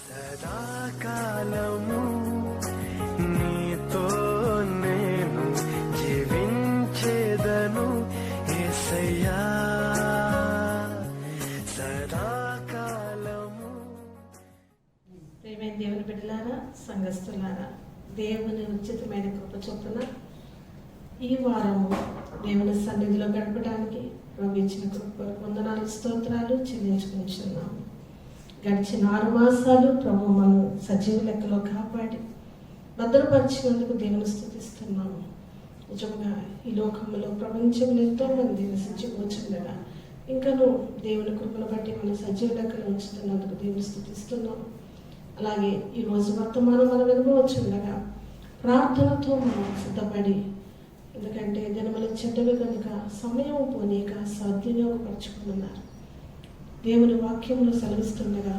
సదాకాలము నీతో నేను జీవించేదను యేసయ్యా సదాకాలము. ప్రియమైన దేవుని బిడ్డలారా, సంఘస్థులారా, దేవుని ఉచితమైన కృప చొప్పున ఈ వారము దేవుని సన్నిధిలో గడపడానికి ప్రభు ఇచ్చిన కృప వందనాలు స్తోత్రాలు చెల్లించుకుంటున్నాము. గడిచిన 6 మాసాలు ప్రభు మనం సజీవ లెక్కలో కాపాడి భద్రపరిచినందుకు దేవుని స్తుతిస్తున్నాము. నిజంగా ఈ లోకంలో ప్రపంచంలో ఎంతో మంది నశించిపోతుండగా ఇంకనూ దేవుని కృపను బట్టి మనం సజీవ లెక్కలో ఉంచుతున్నందుకు దేవుని స్తుతిస్తున్నాము. అలాగే ఈరోజు వర్తమానం మనం వినవచ్చుండగా ప్రార్థనతో మనం సిద్ధపడి, ఎందుకంటే దినముల చెడ్డవి కనుక సమయం పోనీక సద్వినియోగపరచుకున్నారు. దేవుని వాక్యంలో సెలవిస్తుండగా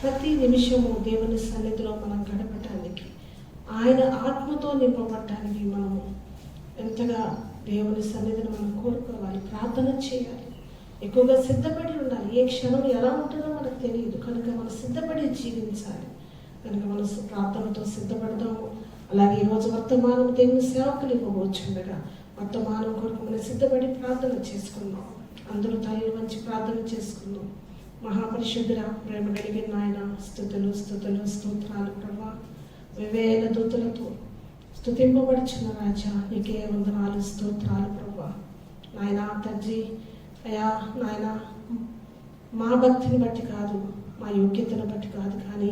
ప్రతి నిమిషము దేవుని సన్నిధిలో మనం గడపటానికి, ఆయన ఆత్మతో నింపబడటానికి మనము ఎంతగా దేవుని సన్నిధిని మనం కోరుకోవాలి, ప్రార్థన చేయాలి, ఎక్కువగా సిద్ధపడి ఉండాలి. ఏ క్షణం ఎలా ఉంటుందో మనకు తెలియదు కనుక మనం సిద్ధపడి జీవించాలి. కనుక మనం ప్రార్థనతో సిద్ధపడదాము. అలాగే ఈరోజు వర్తమానం దేవుని సేవకులు ఇవ్వవచ్చుండగా వర్తమానం కొరకు మనం సిద్ధపడి ప్రార్థన చేసుకున్నాం. అందరూ తల్లి వంచి ప్రార్థన చేసుకున్నాం. మహాపరిశుద్ధుల ప్రేమ కలిగిన నాయన, స్తుతులు స్తుతులు స్తోత్రాలు ప్రభా. వివేల దూతలతో స్తుతింపబడుచున్న రాజా, నీకే వందనాలు స్తోత్రాలు ప్రభా. నాయన తండ్రి, అయా నాయన, మా భక్తిని బట్టి కాదు, మా యోగ్యతను బట్టి కాదు, కానీ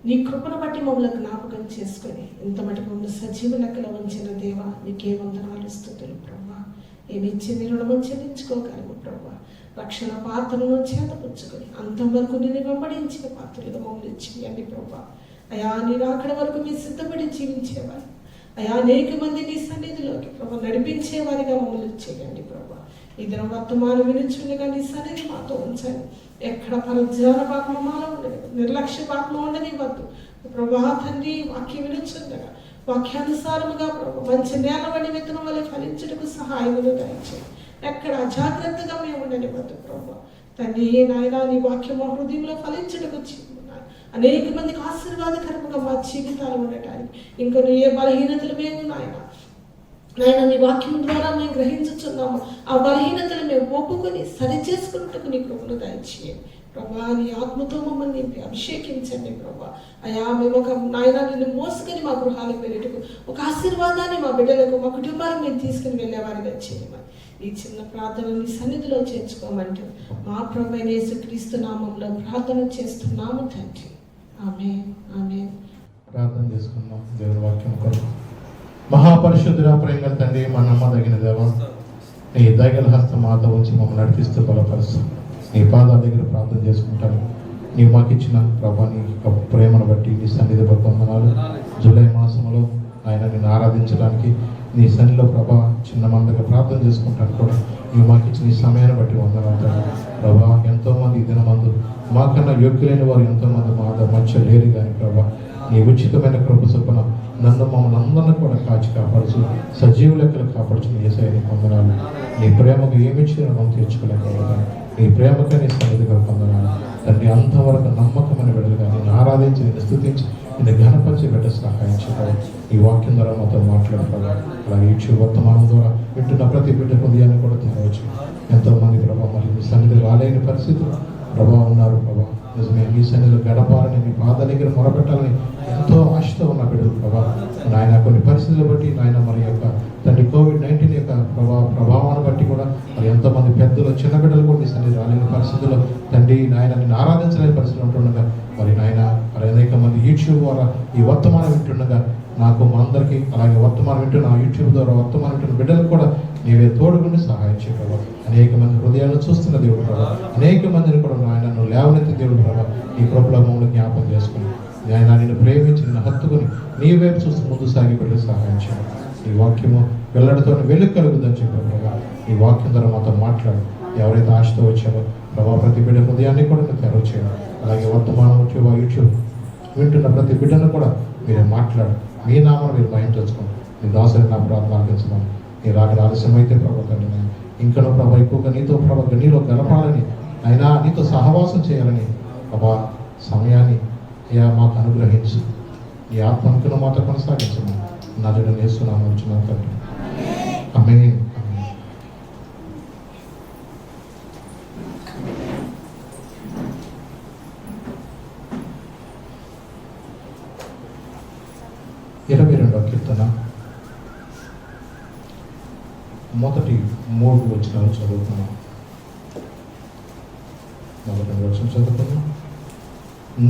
నీ కృపను బట్టి మమ్మల్ని జ్ఞాపకం చేసుకొని ఇంత మటుకు మమ్మల్ని సజీవ లెక్కలో ఉంచిన దేవా, నీకే వందనాలు స్తుతులు ప్రభా. ఏమి ఇచ్చి నీ రుణం చెల్లించుకోగలము ప్రభా. రక్షణ పాత్రను చేతపుచ్చుకొని అంతవరకు నేను వెంబడించిన పాత్రలుగా మమ్మల్ని చేయండి ప్రభా. అయా నీ రాకడ వరకు మీరు సిద్ధపడి జీవించేవారు, అయా అనేక మంది నీ సన్నిధిలోకి ప్రభా నడిపించేవారిగా మమ్మల్ని చేయండి ప్రభా. ఈ దిన వర్తమానం వినిచుండగా నీ సన్నిధి మాతో ఉంచండి. ఎక్కడ పరధ్యాన పాపం మాలో ఉండదు, నిర్లక్ష్య పాపం ఉండనివ్వద్దు ప్రభా. తండ్రి వాక్యం వినిచుండగా వాక్యానుసారముగా ప్రభు మంచి నేలవడి విత్తనం వల్ల ఫలించడానికి సహాయములు దయచేయండి. ఎక్కడ అజాగ్రత్తగా మేము ఉండనివ్వద్దు ప్రభు. తండ్రి నాయన, నీ వాక్యం మా హృదయంలో ఫలించడానికి అనేక మందికి ఆశీర్వాదకరముగా మా జీవితాలు ఉండటానికి, ఇంకా ఏ బలహీనతలు మేము నాయన నీ వాక్యం ద్వారా మేము గ్రహించుచున్నాము. ఆ బలహీనతలు మేము ఒప్పుకొని సరి చేసుకున్నట్టుకు నీ కృపను దయచేయండి ప్రభా. నీ ఆత్మతో మమ్మల్ని నింపి అభిషేకించండి ప్రభా. అయా మేము ఒక నాయన నిన్ను మోసుకొని మా గృహాలకు వెళ్ళేటకు ఒక ఆశీర్వాదాన్ని మా బిడ్డలకు, మా కుటుంబాలకు మేము తీసుకుని వెళ్ళేవారిగా చేయమని ఈ చిన్న ప్రార్థన నీ సన్నిధిలో చేర్చుకోమంటూ మా ప్రభువైన యేసుక్రీస్తు నామములో ప్రార్థన చేస్తున్నాము తండ్రి. ఆమేన్ ఆమేన్. ప్రార్థన చేసుకుందాం. దేవుని వాక్యం కొరకు. మహాపరిశుద్ధుడ, ప్రేమ తండ్రి, మా నమ్మదగిన దేవ, నీ దయగల హస్తం మాతో ఉంచి మమ్మల్ని నడిపిస్తూ బలపరుస్తూ నీ పాదాల దగ్గర ప్రార్థన చేసుకుంటాను. నీవు మాకు ఇచ్చిన ప్రభా నీ ప్రేమను బట్టి నీ సన్నిధి వందనాలు. జూలై మాసంలో ఆయన నిన్ను ఆరాధించడానికి నీ సన్నిధిలో ప్రభా చిన్న మందగా ప్రార్థన చేసుకుంటాను కూడా నీవు మాకు ఇచ్చిన ఈ సమయాన్ని బట్టి వందనాలు ప్రభా. ఎంతోమంది ఈ దినమందు మాకన్నా యోగ్యులైన వారు ఎంతోమంది మా మధ్య లేరు కానీ ప్రభా నీ ఉచితమైన కృప చొప్పున నన్ను మమ్మల్ని అందరినీ కూడా కాచి కాపాడుచు సజీవ లెక్కలు కాపాడుచు యేసయ్య వందనాలు. నీ ప్రేమకు ఏమిచ్చిన మనం తీర్చుకోలేకపోతాను. నీ ప్రేమగా నీ సన్నిధిగా పొందనాలు తండ్రి. అంతవరకు నమ్మకమైన బిడ్డలుగా నేను ఆరాధించి, నేను స్తుతించి, నేను ఘనపరిచి బిడ్డ సహాయం చేయాలి. ఈ వాక్యం ద్వారా మాతో మాట్లాడతాడు. అలాగే యూట్యూబ్ వర్తమానం ద్వారా వింటున్న ప్రతి బిడ్డ హృదయాన్ని కూడా తినవచ్చు. ఎంతోమంది ప్రభావ మరి మీ సన్నిధి రాలేని పరిస్థితులు ప్రభావం ఉన్నారు ప్రభావ. నిజమే, మీ సన్నిధిలో గడపాలని, మీ పాద దగ్గర మొరపెట్టాలని ఎంతో ఆశతో ఉన్న బిడ్డలు ప్రభావ. నాయన కొన్ని పరిస్థితులు బట్టి నాయన మరి యొక్క తండ్రి COVID-19 యొక్క ప్రభావాన్ని బట్టి కూడా మరి ఎంతోమంది పెద్దలు, చిన్న బిడ్డలు కూడా మీ సన్నిధి రాలేని పరిస్థితుల్లో తండ్రి నాయన నిన్ను ఆరాధించలేని పరిస్థితులు ఉంటుండగా మరి నాయన మరి అనేక మంది యూట్యూబ్ ద్వారా ఈ వర్తమానం వింటుండగా నాకు మా అందరికీ, అలాగే వర్తమానం వింటున్న యూట్యూబ్ ద్వారా వర్తమానం వింటున్న బిడ్డలకు కూడా నీవే తోడుగుండి సహాయం చేయగలవు. అనేక మంది హృదయాలను చూస్తున్న దేవుడు ప్రభావ, అనేక మందిని కూడా నాయనను లేవనెత్తి దేవుడు ప్రభావ నీ కృపలో మమ్మల్ని జ్ఞాపకం చేసుకుని ఆయన నిన్ను ప్రేమించి నిన్ను హత్తుకుని నీ వైపు చూస్తూ ముందు సాగి బిడ్డలు సహాయం చేయాలి. ఈ వాక్యము వెల్లడితో వెలుగు కలుగుదని చెప్పారు ప్రభావ. ఈ వాక్యం ద్వారా మాతో మాట్లాడు. ఎవరైతే ఆశతో వచ్చారో ప్రభావ ప్రతి బిడ్డ హృదయాన్ని కూడా నువ్వు తెరవ చేయాలి. అలాగే వర్తమానం యూట్యూబ్ వింటున్న ప్రతి బిడ్డను కూడా మీరే మాట్లాడు. మీ నామను మీరు భయం తెచ్చుకోండి. మీ దాసుని నా ప్రార్థన ఆలకించమని. నీ రాక ఆలస్యం అయితే ప్రభావ తండ్రి ఇంకనో ప్రభావ ఎక్కువగా నీతో ప్రభావ నీలో గడపాలని, అయినా నీతో సహవాసం చేయాలని ప్రభా సమయాన్ని అయ్యా మాకు అనుగ్రహించు, నీ ఆత్మను మాతో కొనసాగించము. నజరుడైన యేసు నామమున అడుగుచున్నాను తండ్రి. ఆమేన్. ఇరవై 22వ కీర్తన మొదటి 3 వచనాలు చదువుతున్నాం. మొదటి వచనం చదువుతున్నాం.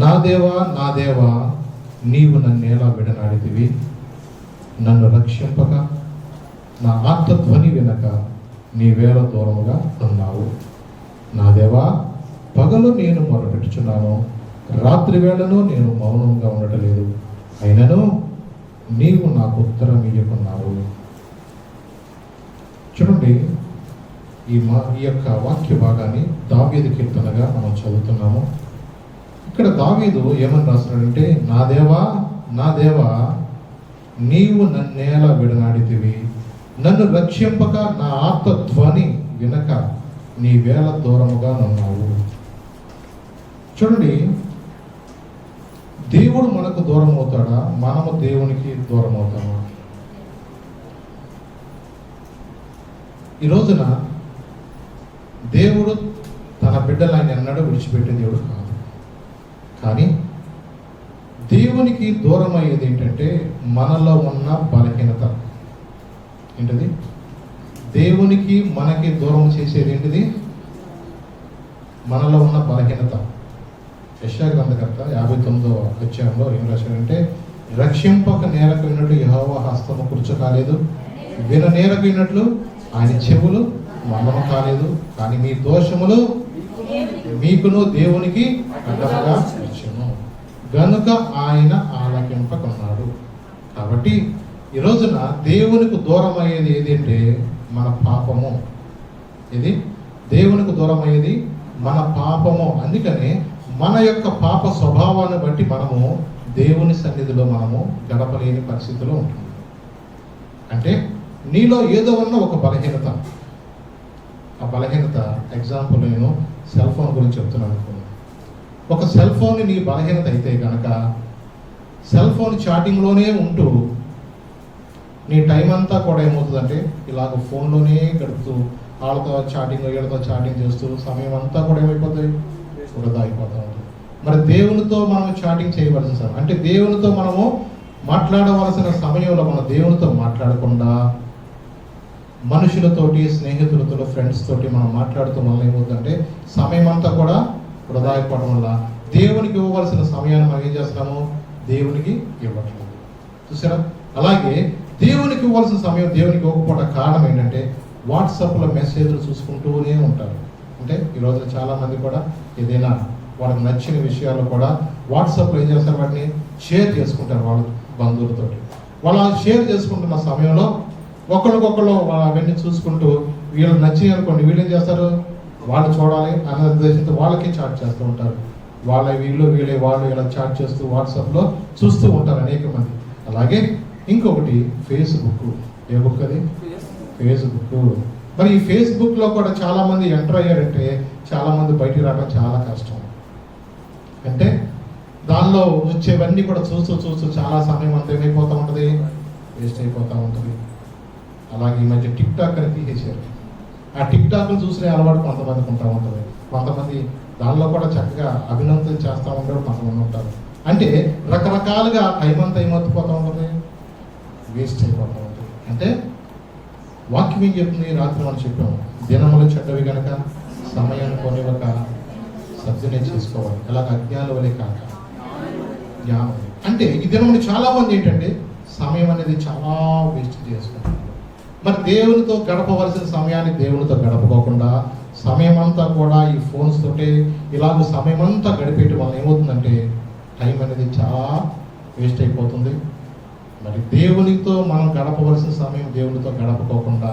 నా దేవా, నా దేవా, నీవు నన్నేలా విడనాడితివి, నన్ను రక్షింపక నా ఆర్తధ్వని వినక నీవేళ దూరముగా ఉన్నావు. నా దేవా, పగలు నేను మొరపెట్టుచున్నాను, రాత్రి వేళను నేను మౌనంగా ఉండటలేదు. అయినను నీవు నాకు ఉత్తరం ఇయ్యకున్నావు. చూడండి, ఈ యొక్క వాక్య భాగాన్ని దావీదు కీర్తనగా మనం చదువుతున్నాము. ఇక్కడ దావీదు ఏమని రాస్తున్నాడంటే, నా దేవా, నా దేవా, నీవు నన్నేలా విడనాడితివి, నన్ను రక్షింపక నా ఆర్తధ్వని వినక నీ వేళ దూరముగా ఉన్నావు. చూడండి, దేవుడు మనకు దూరం అవుతాడా, మనము దేవునికి దూరం అవుతామా? ఈ రోజున దేవుడు తన బిడ్డలు ఆయన ఎన్నడూ విడిచిపెట్టే దేవుడు కాదు. కానీ దేవునికి దూరం అయ్యేది ఏంటంటే మనలో ఉన్న బలహీనత. ఏంటిది? దేవునికి మనకి దూరం చేసేది ఏంటిది? మనలో ఉన్న బలహీనత. యెషయా గ్రంథకర్త 59వ అధ్యాయంలో ఏం రాశాడంటే, రక్షింపక నేరకైనట్లు యెహోవా హస్తము కురుచ కాలేదు, విన నేరకైనట్లు ఆయన చెవులు మమను కాలేదు. కానీ మీ దోషములు మీకును దేవునికి అడ్డముగా ఇచ్చెను, గనుక ఆయన ఆలకింపకున్నాడు. కాబట్టి ఈ రోజున దేవునికి దూరం అయ్యేది ఏదంటే మన పాపము. ఇది దేవునికి దూరం అయ్యేది మన పాపము. అందుకనే మన యొక్క పాప స్వభావాన్ని బట్టి మనము దేవుని సన్నిధిలో మనము గడపలేని పరిస్థితిలో ఉంటుంది. అంటే నీలో ఏదో ఉన్న ఒక బలహీనత. ఆ బలహీనత ఎగ్జాంపుల్ నేను సెల్ ఫోన్ గురించి చెప్తున్నాను అనుకున్నాను. ఒక సెల్ ఫోన్ నీ బలహీనత అయితే కనుక సెల్ ఫోన్ చాటింగ్లోనే ఉంటూ నీ టైం అంతా కూడా ఏమవుతుందంటే ఇలాగ ఫోన్లోనే గడుపుతూ వాళ్ళతో చాటింగ్ వీళ్ళతో చాటింగ్ చేస్తూ సమయం అంతా కూడా ఏమైపోతుంది, వృధా అయిపోతూ ఉంటుంది. మరి దేవునితో మనం చాటింగ్ చేయవలసిన సమయం, అంటే దేవునితో మనము మాట్లాడవలసిన సమయంలో మనం దేవునితో మాట్లాడకుండా మనుషులతోటి, స్నేహితులతో, ఫ్రెండ్స్ తోటి మనం మాట్లాడుతూ వల్ల ఏమవుతుందంటే సమయం అంతా కూడా వృధా అయిపోవడం వల్ల దేవునికి ఇవ్వవలసిన సమయాన్ని మనం ఏం చేస్తున్నాము, దేవునికి ఇవ్వట్లేదు. చూసారా? అలాగే దేవునికి ఇవ్వాల్సిన సమయం దేవునికి ఇవ్వకపోవడం కారణం ఏంటంటే వాట్సాప్లో మెసేజ్లు చూసుకుంటూనే ఉంటారు. అంటే ఈ రోజున చాలామంది కూడా ఏదైనా వాళ్ళకి నచ్చిన విషయాలు కూడా వాట్సాప్లో ఏం చేస్తారు, వాటిని షేర్ చేసుకుంటారు వాళ్ళ బంధువులతో. వాళ్ళు షేర్ చేసుకుంటున్న సమయంలో ఒకరికొకరు అవన్నీ చూసుకుంటూ వీళ్ళకి నచ్చింది అనుకోండి, వీళ్ళు ఏం చేస్తారు, వాళ్ళు చూడాలి అన్న ఉద్దేశంతో వాళ్ళకి చాట్ చేస్తూ ఉంటారు. వీళ్ళే వాళ్ళు ఇలా చాట్ చేస్తూ వాట్సాప్లో చూస్తూ ఉంటారు అనేక మంది. అలాగే ఇంకొకటి ఫేస్బుక్. ఏ బుక్ అది? ఫేస్బుక్. మరి ఈ ఫేస్బుక్లో కూడా చాలామంది ఎంటర్ అయ్యారంటే చాలామంది బయటికి రావడం చాలా కష్టం. అంటే దానిలో వచ్చేవన్నీ కూడా చూస్తూ చూస్తూ చాలా సమయం అంతా ఏమైపోతూ ఉంటుంది, వేస్ట్ అయిపోతూ ఉంటుంది. అలాగే ఈ మధ్య టిక్ టాక్ అని తీసేశారు. ఆ టిక్ టాక్ను చూసిన అలవాటు కొంతమందికి ఉంటా ఉంటుంది. కొంతమంది దానిలో కూడా చక్కగా అభినందనలు చేస్తూ ఉంటారు, కొంతమంది ఉంటారు. అంటే రకరకాలుగా టైం అంతా ఏమవుతుపోతూ ఉంటుంది, వేస్ట్ అయిపోతూ ఉంటుంది. అంటే వాక్యం ఏం చెప్తుంది, రాత్రి మనం చెప్పాము, దినములు చెడ్డవి కనుక సమయాన్ని కొనివ్వక సర్జనే చేసుకోవాలి, అలాగ అజ్ఞానం వలె కాక జ్ఞానం. అంటే ఈ దినములు చాలా మంది ఏంటంటే సమయం అనేది చాలా వేస్ట్ చేసుకుంటారు. మరి దేవునితో గడపవలసిన సమయాన్ని దేవునితో గడపకోకుండా సమయం అంతా కూడా ఈ ఫోన్స్ తోటే ఇలాగ సమయం అంతా గడిపేయటం వల్ల ఏమవుతుందంటే టైం అనేది చాలా వేస్ట్ అయిపోతుంది. మరి దేవునితో మనం గడపవలసిన సమయం దేవునితో గడపకోకుండా,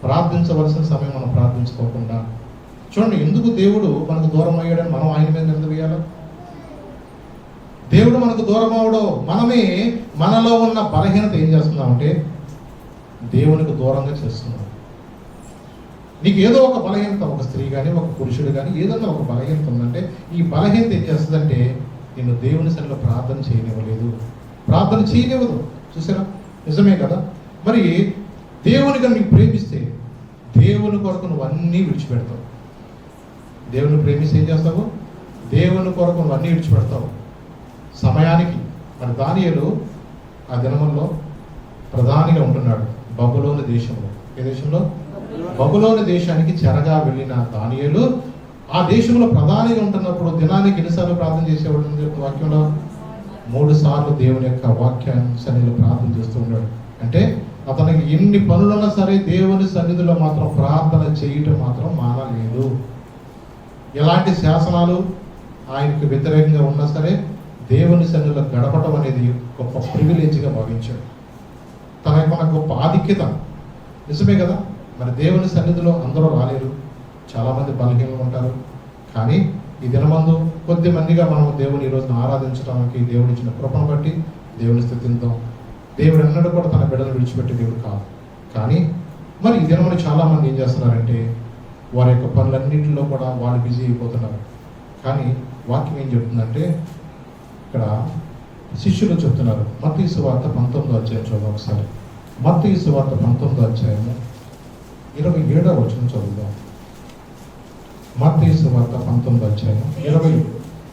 ప్రార్థించవలసిన సమయం మనం ప్రార్థించుకోకుండా, చూడండి ఎందుకు దేవుడు మనకు దూరం అయ్యాడని మనం ఆయన మీద నింద వేయాలి. దేవుడు మనకు దూరం అవడం మనమే మనలో ఉన్న బలహీనత ఏం చేస్తున్నామంటే దేవునికి దూరంగా చేస్తున్నాం. నీకు ఏదో ఒక బలహీనత, ఒక స్త్రీ కానీ ఒక పురుషుడు కానీ ఏదన్నా ఒక బలహీనత ఉందంటే ఈ బలహీనత ఏం చేస్తుందంటే నిన్ను దేవుని సన్నిధిలో ప్రార్థన చేయనివ్వలేదు, ప్రార్థన చేయనివ్వదు. చూసారా, నిజమే కదా. మరి దేవునిగా నీకు ప్రేమిస్తే దేవుని కొరకు నువ్వు అన్నీ విడిచిపెడతావు. దేవుని ప్రేమిస్తే ఏం చేస్తావు? దేవుని కొరకు నువ్వు అన్నీ విడిచిపెడతావు సమయానికి. మరి దానియేలు ఆ దినముల్లో ప్రధానిగా ఉంటున్నాడు బబులోను దేశంలో. ఏ దేశంలో? బబులోను దేశానికి చెరగా వెళ్ళిన దానియేలు ఆ దేశంలో ప్రధానిగా ఉంటున్నప్పుడు దినానికి ఎన్నిసార్లు ప్రార్థన చేసేవాడు? వాక్యంలో 3 సార్లు దేవుని యొక్క వాక్యాన్ని సన్నిధిలో ప్రార్థన చేస్తూ ఉన్నాడు. అంటే అతనికి ఎన్ని పనులున్నా సరే దేవుని సన్నిధిలో మాత్రం ప్రార్థన చేయటం మాత్రం మానలేదు. ఎలాంటి శాసనాలు ఆయనకు వ్యతిరేకంగా ఉన్నా సరే దేవుని సన్నిధిలో గడపడం అనేది గొప్ప ప్రివిలేజ్గా భావించాడు. తన యొక్క గొప్ప ఆధిక్యత. నిజమే కదా. మరి దేవుని సన్నిధిలో అందరూ రాలేరు, చాలామంది బలహీనంగా ఉంటారు. కానీ ఈ దినమందు కొద్ది మందిగా మనం దేవుని ఈరోజున ఆరాధించడానికి దేవుడు ఇచ్చిన కృపను బట్టి దేవుని స్థుతిద్దాం. దేవుడు ఎన్నడూ కూడా తన బిడ్డను విడిచిపెట్టే దేవుడు కాదు. కానీ మరి ఈ దినమని చాలామంది ఏం చేస్తున్నారంటే వారి యొక్క పనులన్నింటిలో కూడా వాళ్ళు బిజీ అయిపోతున్నారు. కానీ వాక్యం ఏం చెప్తుందంటే ఇక్కడ శిష్యులు చెప్తున్నారు. మత్తయి సువార్త 19వ అధ్యాయం చదువు ఒకసారి. మత్తయి సువార్త 19వ అధ్యాయము 27వ వచనం చదువుదాం. మత్తయి సువార్త 19వ అధ్యాయం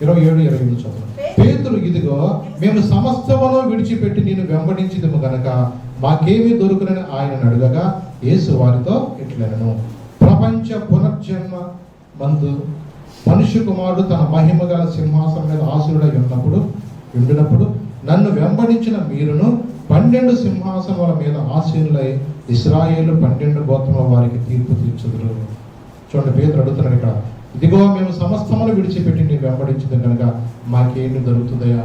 27-28 చదువు. పేతురు, ఇదిగో మేము సమస్తమును విడిచిపెట్టి నేను వెంబడించిదము గనక మాకేమీ దొరుకునని ఆయన అడగగా యేసు వారితో ఇట్లనెను, ప్రపంచ పునర్జన్మ మందు మనుష్య కుమారుడు తన మహిమ గల సింహాసనం మీద ఆసీనుడై ఉండినప్పుడు నన్ను వెంబడించిన మీరును 12 సింహాసనముల మీద ఆసీనులై ఇశ్రాయేలు 12 గోత్రముల వారికి తీర్పు తీర్చుదురు. చూడండి, పేతురు అడుగుతున్నాడు ఇక్కడ, ఇదిగో మేము సమస్తమును విడిచిపెట్టి నీ వెంబడించింది కనుక మాకేమి దొరుకుతుందయా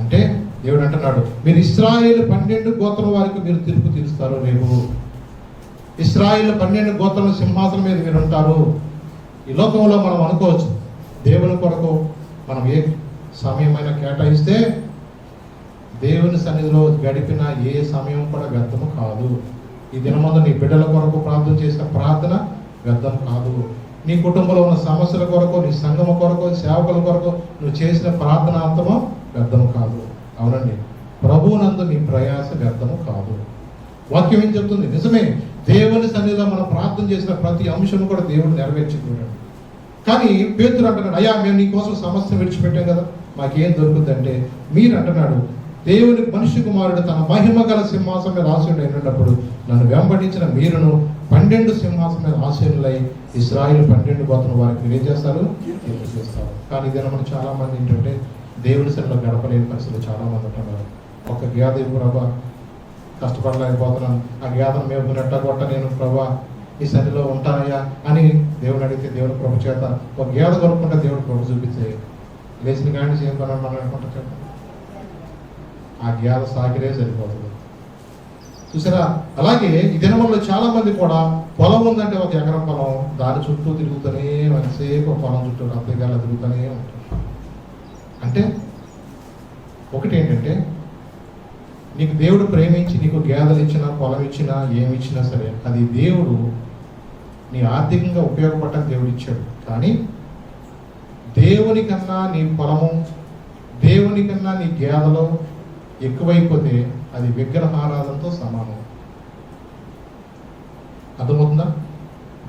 అంటే దేవుడు అంటున్నాడు, మీరు ఇశ్రాయేలు 12 గోత్రం వారికి మీరు తీర్పు తీరుస్తారు. రేపు ఇశ్రాయేలు 12 గోత్రముల సింహాసనం మీద మీరు ఉంటారు. ఈ లోకంలో మనం అనుకోవచ్చు దేవుని కొరకు మనం ఏ సమయమైనా కేటాయిస్తే దేవుని సన్నిధిలో గడిపిన ఏ సమయం కూడా వ్యర్థము కాదు. ఈ దినమందు నీ బిడ్డల కొరకు ప్రార్థన చేసిన ప్రార్థన వ్యర్థం కాదు. నీ కుటుంబంలో ఉన్న సమస్యల కొరకు, నీ సంఘం కొరకు, సేవకుల కొరకు నువ్వు చేసిన ప్రార్థన అంతము వ్యర్థము కాదు. అవునండి, ప్రభువునందు నీ ప్రయాస వ్యర్థము కాదు. వాక్యం ఏం చెప్తుంది? నిజమే, దేవుని సన్నిధిలో మనం ప్రార్థన చేసిన ప్రతి అంశం కూడా దేవుడు నెరవేర్చుకున్నాడు. కానీ పేతురు అంటున్నాడు, అయ్యా మేము నీ కోసం సమస్య విడిచిపెట్టాం కదా, మాకేం దొరుకుతుందంటే మీరు అంటున్నాడు, దేవుని మనుష్య కుమారుడు తన మహిమ గల సింహాసనం మీద ఆసీనుడై ఉన్నప్పుడు నన్ను వెంబడించిన మీరును 12 సింహాసనం మీద ఆసీనులై ఇశ్రాయేలు 12 గోత్రం వారికి మీరు ఏం చేస్తారు? తీర్పు చేస్తారు. కానీ ఇదే మనం చాలా మంది ఏంటంటే దేవుని సన్నిధిలో గడపలేని పరిస్థితులు చాలా మంది ఉంటున్నారు. ఒక గేద ప్రభా కష్టపడలేకపోతున్నాను, ఆ గేదను మేపుకున్నట్ట కొట్ట నేను ప్రభా ఈ సన్నిధిలో ఉంటానయ్యా అని దేవుని అడిగితే దేవుని కృప చేత ఒక గేద కొనుక్కుంటే దేవుడు కృప చూపిస్తే లేచిన కానీ ఏం పని మనం అనుకుంటా చెప్పండి, ఆ గేద సాగిరే సరిపోతుంది. చూసారా? అలాగే ఈ దినముల్లో చాలా మంది కూడా పొలం ఉందంటే ఒక ఎకరం పొలం, దాని చుట్టూ తిరుగుతూనే ఎంతసేపు పొలం చుట్టూ అద్దెగాల తిరుగుతూనే ఉంటారు. అంటే ఒకటి ఏంటంటే నీకు దేవుడు ప్రేమించి నీకు గేదెలు ఇచ్చినా పొలం ఇచ్చినా ఏమి ఇచ్చినా సరే అది దేవుడు నీ ఆర్థికంగా ఉపయోగపడటానికి దేవుడు ఇచ్చాడు. కానీ దేవుని కన్నా నీ పొలము, దేవుని కన్నా నీ గేదెలు ఎక్కువైపోతే అది విగ్రహారాధనతో సమానం. అర్థమవుతుందా?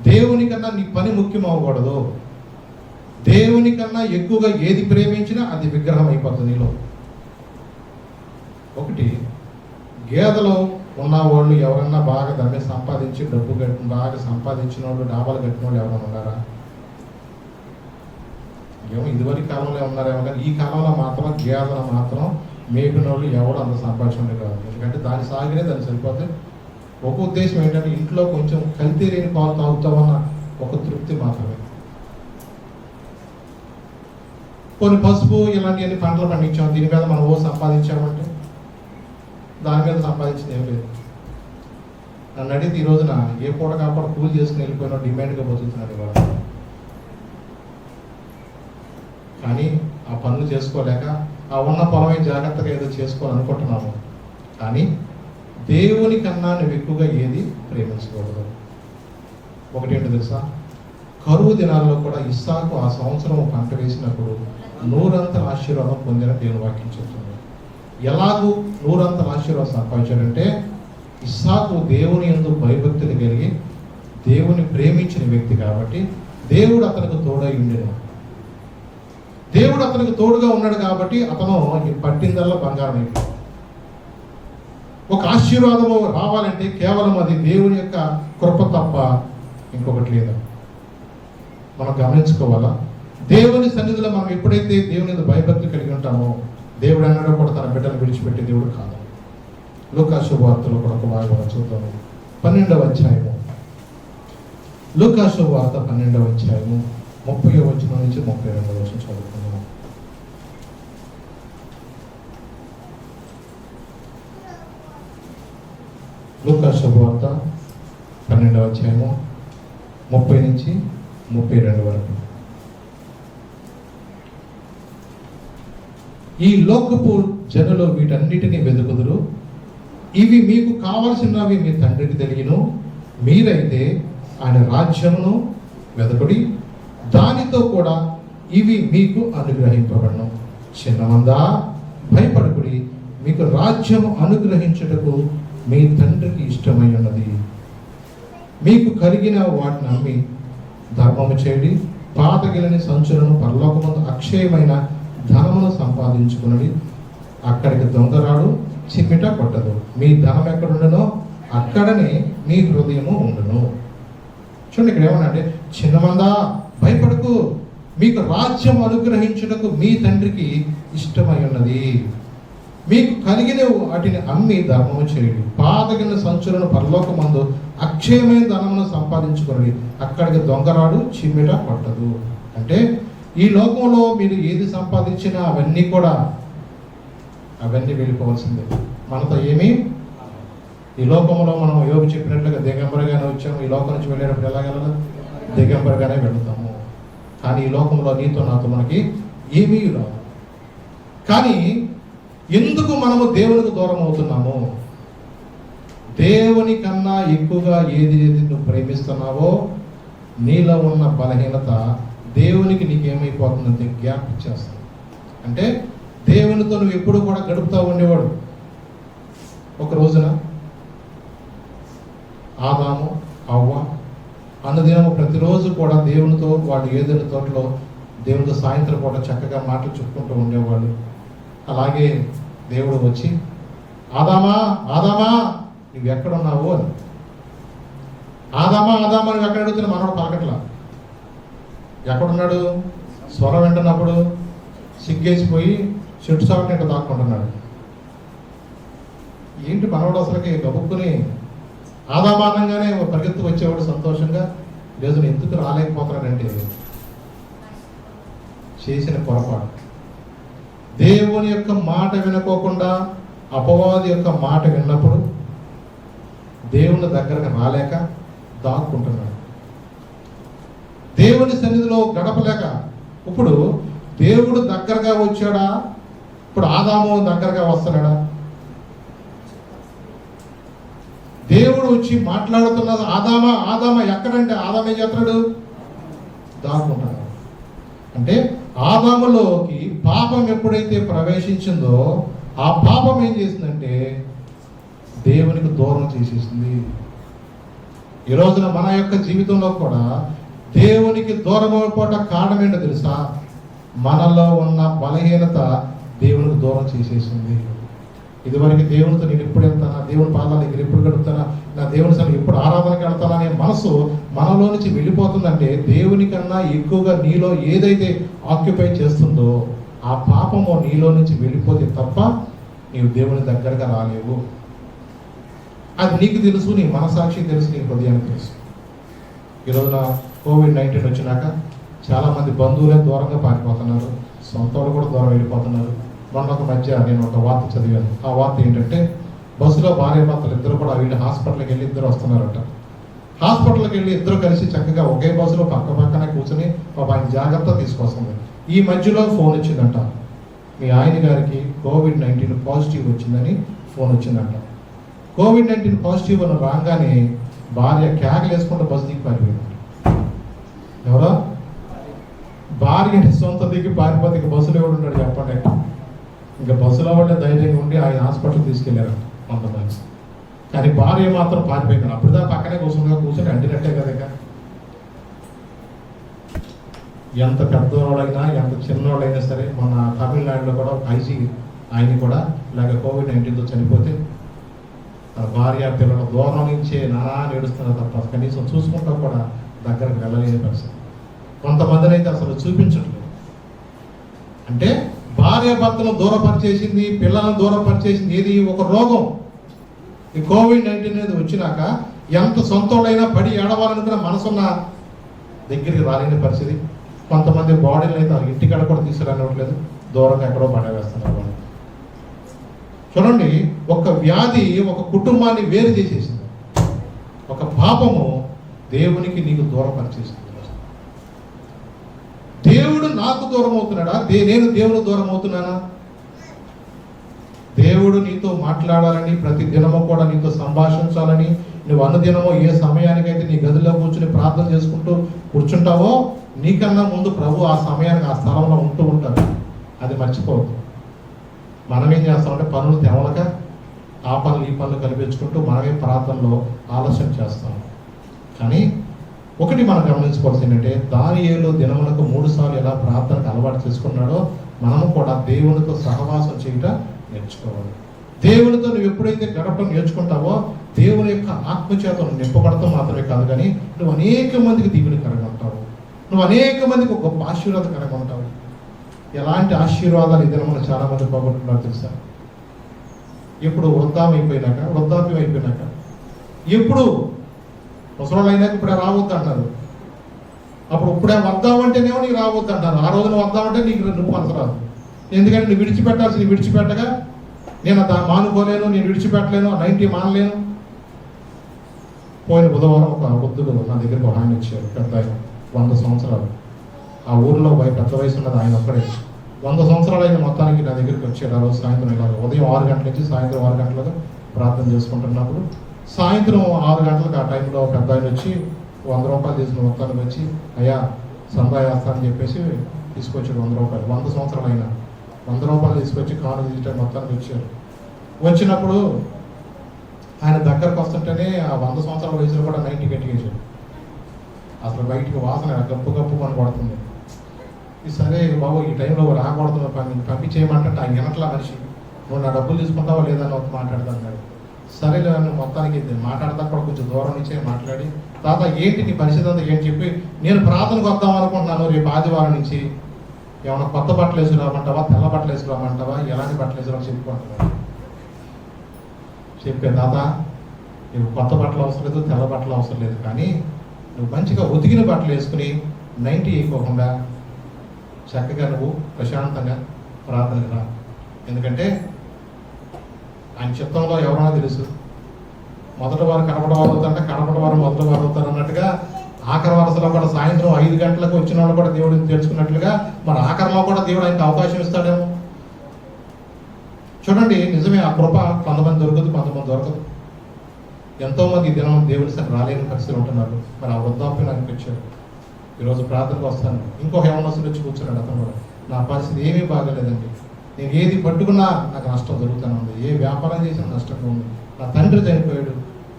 దేవుని కన్నా నీ పని ముఖ్యం అవ్వకూడదు. దేవుని కన్నా ఎక్కువగా ఏది ప్రేమించినా అది విగ్రహం అయిపోతుంది నీలో. ఒకటి, గేదెలో ఉన్న వాళ్ళు ఎవరన్నా బాగా దాన్ని సంపాదించి డబ్బు బాగా సంపాదించిన వాళ్ళు, డాబాలు కట్టిన వాళ్ళు ఎవరైనా ఉన్నారా? ఏమో ఇదివరకు కాలంలో ఉన్నారేమో, కానీ ఈ కాలంలో మాత్రం గేదెలు మాత్రం మేపిన వాళ్ళు ఎవరు అంత సంపాదించడం కాదు. ఎందుకంటే దాని సాగినే దాన్ని సరిపోతే ఒక ఉద్దేశం ఏంటంటే ఇంట్లో కొంచెం కల్తీ లేని పాలు తాగుతామన్న ఒక తృప్తి మాత్రమే. కొన్ని పసుపు ఇలాంటివన్నీ పంటలు పండించాం, దీని మీద మనం సంపాదించామంటే దాని మీద సంపాదించింది ఏం లేదు. నన్ను అడిగితే ఈ రోజున ఏ పూట కాకుండా కూలి చేసుకుని వెళ్ళిపోయినా డిమాండ్గా బతుకుతున్నారు ఇవాళ. కానీ ఆ పనులు చేసుకోలేక ఆ ఉన్న పొలమే జాగ్రత్తగా ఏదో చేసుకోవాలనుకుంటున్నాము. కానీ దేవుని కన్నా నువ్వు ఎక్కువగా ఏది ప్రేమించకూడదు. ఒకటేంటి తెలుసా? కరువు దినాల్లో కూడా ఇస్సాకు ఆ సంవత్సరం పంట వేసినప్పుడు నూరంతల ఆశీర్వాదం పొందిన దేవుని వాక్యం చెప్తుంది. ఎలాగూ నూరంతల ఆశీర్వాదం సంపాదించాడంటే, ఇస్సాకు దేవుని యందు భయభక్తులు కలిగి దేవుని ప్రేమించిన వ్యక్తి కాబట్టి దేవుడు అతనికి తోడై ఉండేను. దేవుడు అతనికి తోడుగా ఉన్నాడు కాబట్టి అతను పట్టిందల్లా బంగారం అయిపోయాడు. ఒక ఆశీర్వాదము రావాలంటే కేవలం అది దేవుని యొక్క కృప తప్ప ఇంకొకటి లేదు. మనం గమనించుకోవాలా, దేవుని సన్నిధిలో మనం ఎప్పుడైతే దేవుని మీద భయభక్తి కలిగి ఉంటామో, దేవుడు అన్నాడో కూడా తన బిడ్డను విడిచిపెట్టే దేవుడు కాదు. లూకా శుభవార్తలో కూడా ఒక భాగం చూద్దాము. 12వ అధ్యాయము, లూకా శుభవార్త 12వ అధ్యాయము 30వ వచనం నుంచి 32వ వచనం చదువుకున్నాము. లూకా శుభవార్త 12వ అధ్యాయము 30 నుంచి 32 వరకు. ఈ లోకపు జనులు వీటన్నిటిని వెతుకుదురు, ఇవి మీకు కావలసినవి మీ తండ్రికి తెలియను. మీరైతే ఆయన రాజ్యమును వెదకుడి, దానితో కూడా ఇవి మీకు అనుగ్రహింపబడను. చిన్నమందా భయపడకుడి, మీకు రాజ్యము అనుగ్రహించుటకు మీ తండ్రికి ఇష్టమై ఉన్నది. మీకు కలిగిన వాటిని అమ్మి ధర్మము చేయండి, పాతగిలని సంచులను పరలోకమందు అక్షయమైన ధనమును సంపాదించుకున్నది. అక్కడికి దొంగరాడు చిమ్మిట కొట్టదు. మీ ధనం ఎక్కడుండనో అక్కడనే మీ హృదయము ఉండును. చూడండి, ఇక్కడ ఏమన్నా అంటే, చిన్నమందా భయపడకు, మీకు రాజ్యం అనుగ్రహించుటకు మీ తండ్రికి ఇష్టమై ఉన్నది. మీకు కలిగిన వాటిని అమ్మి ధర్మము చేయండి, పాతగిన సంచులను పరలోకమందు అక్షయమైన ధనమును సంపాదించుకున్నది. అక్కడికి దొంగరాడు చిమ్మిట కొట్టదు. అంటే ఈ లోకంలో మీరు ఏది సంపాదించినా అవన్నీ వెళ్ళిపోవాల్సిందే. మనతో ఏమీ ఈ లోకంలో మనం యోగు చెప్పినట్లుగా దిగంబరగానే వచ్చాము. ఈ లోకం నుంచి వెళ్ళేటప్పుడు ఎలాగెళ్ళదు? దిగంబరగానే వెళుతాము. కానీ ఈ లోకంలో నీతో నాతో మనకి ఏమీ రావు. కానీ ఎందుకు మనము దేవునికి దూరం అవుతున్నాము? దేవుని కన్నా ఎక్కువగా ఏది నువ్వు ప్రేమిస్తున్నావో నీలో ఉన్న బలహీనత దేవునికి నీకేమైపోతుందంటే జ్ఞాపకం చేస్తావు. అంటే దేవునితో నువ్వు ఎప్పుడు కూడా గడుపుతూ ఉండేవాడు. ఒక రోజున ఆదాము అవ్వ అన్నదినము ప్రతిరోజు కూడా దేవునితో వాడు ఏదైనా తోటలో దేవునితో సాయంత్రం పూట చక్కగా మాటలు చెప్పుకుంటూ ఉండేవాళ్ళు. అలాగే దేవుడు వచ్చి, ఆదామా ఆదామా నువ్వు ఎక్కడున్నావు అని. ఆదామా ఆదామా నువ్వు ఎక్కడ అడుగుతున్నా మనవాడు పలకట్లా. ఎక్కడున్నాడు? స్వరం వింటున్నప్పుడు సిగ్గేసిపోయి చెట్టు సాగుని దాక్కుంటున్నాడు. ఏంటి మనవాడు అసలుకి గబుక్కుని ఆదామానంగానే పరిగెత్తు వచ్చేవాడు సంతోషంగా. లేదు ఎందుకు రాలేకపోతున్నాడంటే చేసిన పొరపాటు. దేవుని యొక్క మాట వినుకోకుండా అపవాది యొక్క మాట విన్నప్పుడు దేవుని దగ్గరకు రాలేక దాక్కుంటున్నాడు. దేవుని సన్నిధిలో గడపలేక. ఇప్పుడు దేవుడు దగ్గరగా వచ్చాడా? ఇప్పుడు ఆదాము దగ్గరగా వస్తున్నాడా? దేవుడు వచ్చి మాట్లాడుతున్నది ఆదామా ఆదామా ఎక్కడంటే ఆదాం ఏం చేస్తున్నాడు? దాక్కుంటున్నాడు. అంటే ఆదాములోకి పాపం ఎప్పుడైతే ప్రవేశించిందో ఆ పాపం ఏం చేసిందంటే దేవునికి దూరం చేసేసింది. ఈ రోజున మన యొక్క జీవితంలో కూడా దేవునికి దూరం అయిపోవడం కారణం ఏంటో తెలుసా? మనలో ఉన్న బలహీనత దేవునికి దూరం చేసేసింది. ఇదివరకు దేవునితో నేను ఎప్పుడు వెళ్తానా, దేవుని పాదాల దగ్గర ఎప్పుడు గడుపుతానా, నా దేవుని సన్నిధికి ఎప్పుడు ఆరాధనకి వెళ్తానా అనే మనసు మనలో నుంచి వెళ్ళిపోతుందంటే దేవుని కన్నా ఎక్కువగా నీలో ఏదైతే ఆక్యుపై చేస్తుందో ఆ పాపము నీలో నుంచి వెళ్ళిపోతే తప్ప నీవు దేవుని దగ్గరగా రాలేవు. అది నీకు తెలుసు, నీ మనసాక్షి తెలుసు, నీ హృదయానికి తెలుసు. ఈరోజున కోవిడ్-19 వచ్చినాక చాలామంది బంధువులే దూరంగా పారిపోతున్నారు, సొంత వాళ్ళు కూడా దూరం వెళ్ళిపోతున్నారు. మొన్న ఒక మధ్య నేను ఒక వార్త చదివాను. ఆ వార్త ఏంటంటే బస్సులో భార్య భర్తలు ఇద్దరు కూడా వీళ్ళు హాస్పిటల్కి వెళ్ళి ఇద్దరు వస్తున్నారట. హాస్పిటల్కి వెళ్ళి ఇద్దరు కలిసి చక్కగా ఒకే బస్సులో పక్క పక్కనే కూర్చొని ఆయన జాగ్రత్త తీసుకొస్తుంది. ఈ మధ్యలో ఫోన్ వచ్చిందంట, మీ ఆయన గారికి కోవిడ్-19 పాజిటివ్ వచ్చిందని ఫోన్ వచ్చిందంట. కోవిడ్-19 పాజిటివ్ అని రాగానే భార్య కేకలు వేసుకుంటూ బస్సు దిగి పారిపోయింది. ఎవరో భార్య సొంత దిగి పారిపోతే ఇక బస్సులో ఎవడు ఉంటాడు చెప్పండి. ఇంకా బస్సులో ఉంటే ధైర్యంగా ఉండి ఆయన హాస్పిటల్ తీసుకెళ్ళారు కొంతమంది. కానీ భార్య మాత్రం పారిపోయింది. అప్పుడుదా పక్కనే కూర్చొని అంటినట్టే కదా. ఇక ఎంత పెద్దవాళ్ళైనా ఎంత చిన్నవాళ్ళైనా సరే, మన తమిళనాడులో కూడా ఐజీ ఆయన కూడా ఇలాగ COVID-19తో చనిపోతే భార్య పిల్లల దూరం నుంచే నానా ఏడుస్తున్నారు తప్ప కనీసం చూసుకుంటా కూడా దగ్గరకు వెళ్ళలేని పరిస్థితి. కొంతమందిని అయితే అసలు చూపించట్లేదు. అంటే భార్య భర్తను దూరపరిచేసింది, పిల్లలను దూరపరిచేసింది ఏది? ఒక రోగం. ఈ COVID-19 అనేది వచ్చినాక ఎంత సొంతోళ్ళైనా పడి ఏడవాలనుకున్న మనసున్న దగ్గరికి రాలేని పరిస్థితి. కొంతమంది బాడీలు అయితే ఇంటికాడ కూడా తీసుకురానివ్వట్లేదు, దూరంగా ఎక్కడో పడవేస్తున్నారు వాళ్ళు. చూడండి, ఒక వ్యాధి ఒక కుటుంబాన్ని వేరు చేసేసింది. ఒక పాపము దేవునికి నీకు దూరపరిచేసింది. దేవుడు నాకు దూరం అవుతున్నాడా? నేను దేవుడు దూరం అవుతున్నానా? దేవుడు నీతో మాట్లాడాలని, ప్రతి దినము కూడా నీతో సంభాషించాలని, నువ్వు అనుదినమో ఏ సమయానికైతే నీ గదిలో కూర్చుని ప్రార్థన చేసుకుంటూ కూర్చుంటావో నీకన్నా ముందు ప్రభు ఆ సమయానికి ఆ స్థలంలో ఉంటూ ఉంటాడు. అది మర్చిపోవద్దు. మనం ఏం చేస్తామంటే పనులు తెవలక ఆ పనులు ఈ పనులు కల్పించుకుంటూ మనమే ప్రార్థనలో ఆలస్యం చేస్తాం. కానీ ఒకటి మనం గమనించుకోవాల్సింది ఏంటంటే, దానియేలు దినములకు 3 సార్లు ఎలా ప్రార్థనకు అలవాటు చేసుకున్నాడో మనము కూడా దేవునితో సహవాసం చేయటం నేర్చుకోవాలి. దేవునితో నువ్వు ఎప్పుడైతే గడపడం నేర్చుకుంటావో దేవుని యొక్క ఆత్మచేత నింపబడతాం మాత్రమే కాదు, కానీ నువ్వు అనేక మందికి దీవెనకరంగా ఉంటావు. నువ్వు అనేక మందికి ఒక గొప్ప ఆశీర్వాదకరంగా ఉంటావు. ఎలాంటి ఆశీర్వాదాలు ఇద్దరు మనం చాలా మంది పోగొట్టుకున్నారు తెలుసా? ఇప్పుడు వృద్ధాప్యం అయిపోయినాక ఎప్పుడు ముసలోళ్ళు అయినాక ఇప్పుడే రావద్దు అంటారు. అప్పుడు ఇప్పుడే వద్దామంటేనేమో నీకు రావద్దు అంటారు. ఆ రోజున వద్దామంటే నువ్వు మనసు రాదు. ఎందుకంటే నువ్వు విడిచిపెట్టాల్సింది విడిచిపెట్టగా నేను మానుకోలేను, నేను విడిచిపెట్టలేను, 90 మానలేను. పోయిన బుధవారం ఒక వృద్ధుడు నా దగ్గరకు ఆయన ఇచ్చారు. పెద్ద ఆయన 100 సంవత్సరాలు. ఆ ఊరిలో పెద్ద వయసు ఉన్నది ఆయన ఒక్కడే. 100 సంవత్సరాలు అయిన మొత్తానికి నా దగ్గరికి వచ్చాడు. ఆ రోజు సాయంత్రం ఇలా ఉదయం 6 గంటల నుంచి సాయంత్రం 6 గంటలకు ప్రార్థన చేసుకుంటున్నప్పుడు సాయంత్రం 6 గంటలకు ఆ టైంలో పెద్ద ఆయన వచ్చి 100 రూపాయలు తీసుకుని మొత్తానికి వచ్చి, అయ్యా సందా వేస్తానని చెప్పేసి తీసుకొచ్చాడు 100 రూపాయలు. 100 సంవత్సరాలు అయినా 100 రూపాయలు తీసుకొచ్చి కాను తీయటం మొత్తానికి వచ్చారు. వచ్చినప్పుడు ఆయన దగ్గరకు వస్తుంటేనే ఆ 100 సంవత్సరాల వయసులో కూడా 90 కట్టించాడు. అసలు బయటికి వాసన గప్పు పని పడుతుంది. సరే బాబు ఈ టైంలో రాకూడదు పంపించేయమంటే ఆయన వెనట్లా మనిషి, నువ్వు నా డబ్బులు తీసుకుంటావా లేదని ఒక మాట్లాడతాను. సరేలే మొత్తానికి మాట్లాడతా కూడా కొంచెం దూరం నుంచే మాట్లాడి, తాత ఏంటి నీ పరిస్థితి అంతా ఏంటి చెప్పి, నేను ప్రార్థనకు వద్దాం అనుకుంటున్నాను రేపు ఆదివారం నుంచి, ఏమైనా కొత్త బట్టలు వేసుకురామంటావా, తెల్ల బట్టలు వేసుకురామంటావా, ఎలాంటి బట్టలు వేసుకురామని చెప్పుకుంటున్నాను. చెప్పే తాత నీకు కొత్త బట్టలు అవసరం లేదు, తెల్ల బట్టలు అవసరం లేదు, కానీ నువ్వు మంచిగా ఉతికిన బట్టలు వేసుకుని 90 అయిపోకుండా చక్కగా నువ్వు ప్రశాంతంగా ప్రార్థనకు రా. ఎందుకంటే ఆయన చిత్తంలో ఎవరైనా తెలుసు, మొదటి వారు కడపడ వారు అవుతారంటే కడపడ వారు మొదటి వారు అవుతారు అన్నట్టుగా ఆఖరి వరుసలో కూడా సాయంత్రం 5 గంటలకు వచ్చిన వాళ్ళు కూడా దేవుడిని తెలుసుకున్నట్లుగా మరి ఆఖరిలో కూడా దేవుడు ఆయనకు అవకాశం ఇస్తాడేమో. చూడండి, నిజమే ఆ కృప కొంతమంది దొరకదు, కొంతమంది దొరకదు. ఎంతోమంది ఈ దినం దేవుడి సరి రాలేని పరిస్థితులు ఉంటున్నారు. మరి ఆ వృద్ధాప్యం అనిపించారు. ఈరోజు ప్రార్థనకు వస్తాను, ఇంకొక యవనస్తుడు వచ్చి కూర్చున్నాడు. అతను కూడా నా పరిస్థితి ఏమీ బాగలేదండి, నేను ఏది పట్టుకున్నా నాకు నష్టం జరుగుతూనే ఉంది, ఏ వ్యాపారం చేసినా నష్టంగా ఉంది, నా తండ్రి చనిపోయాడు,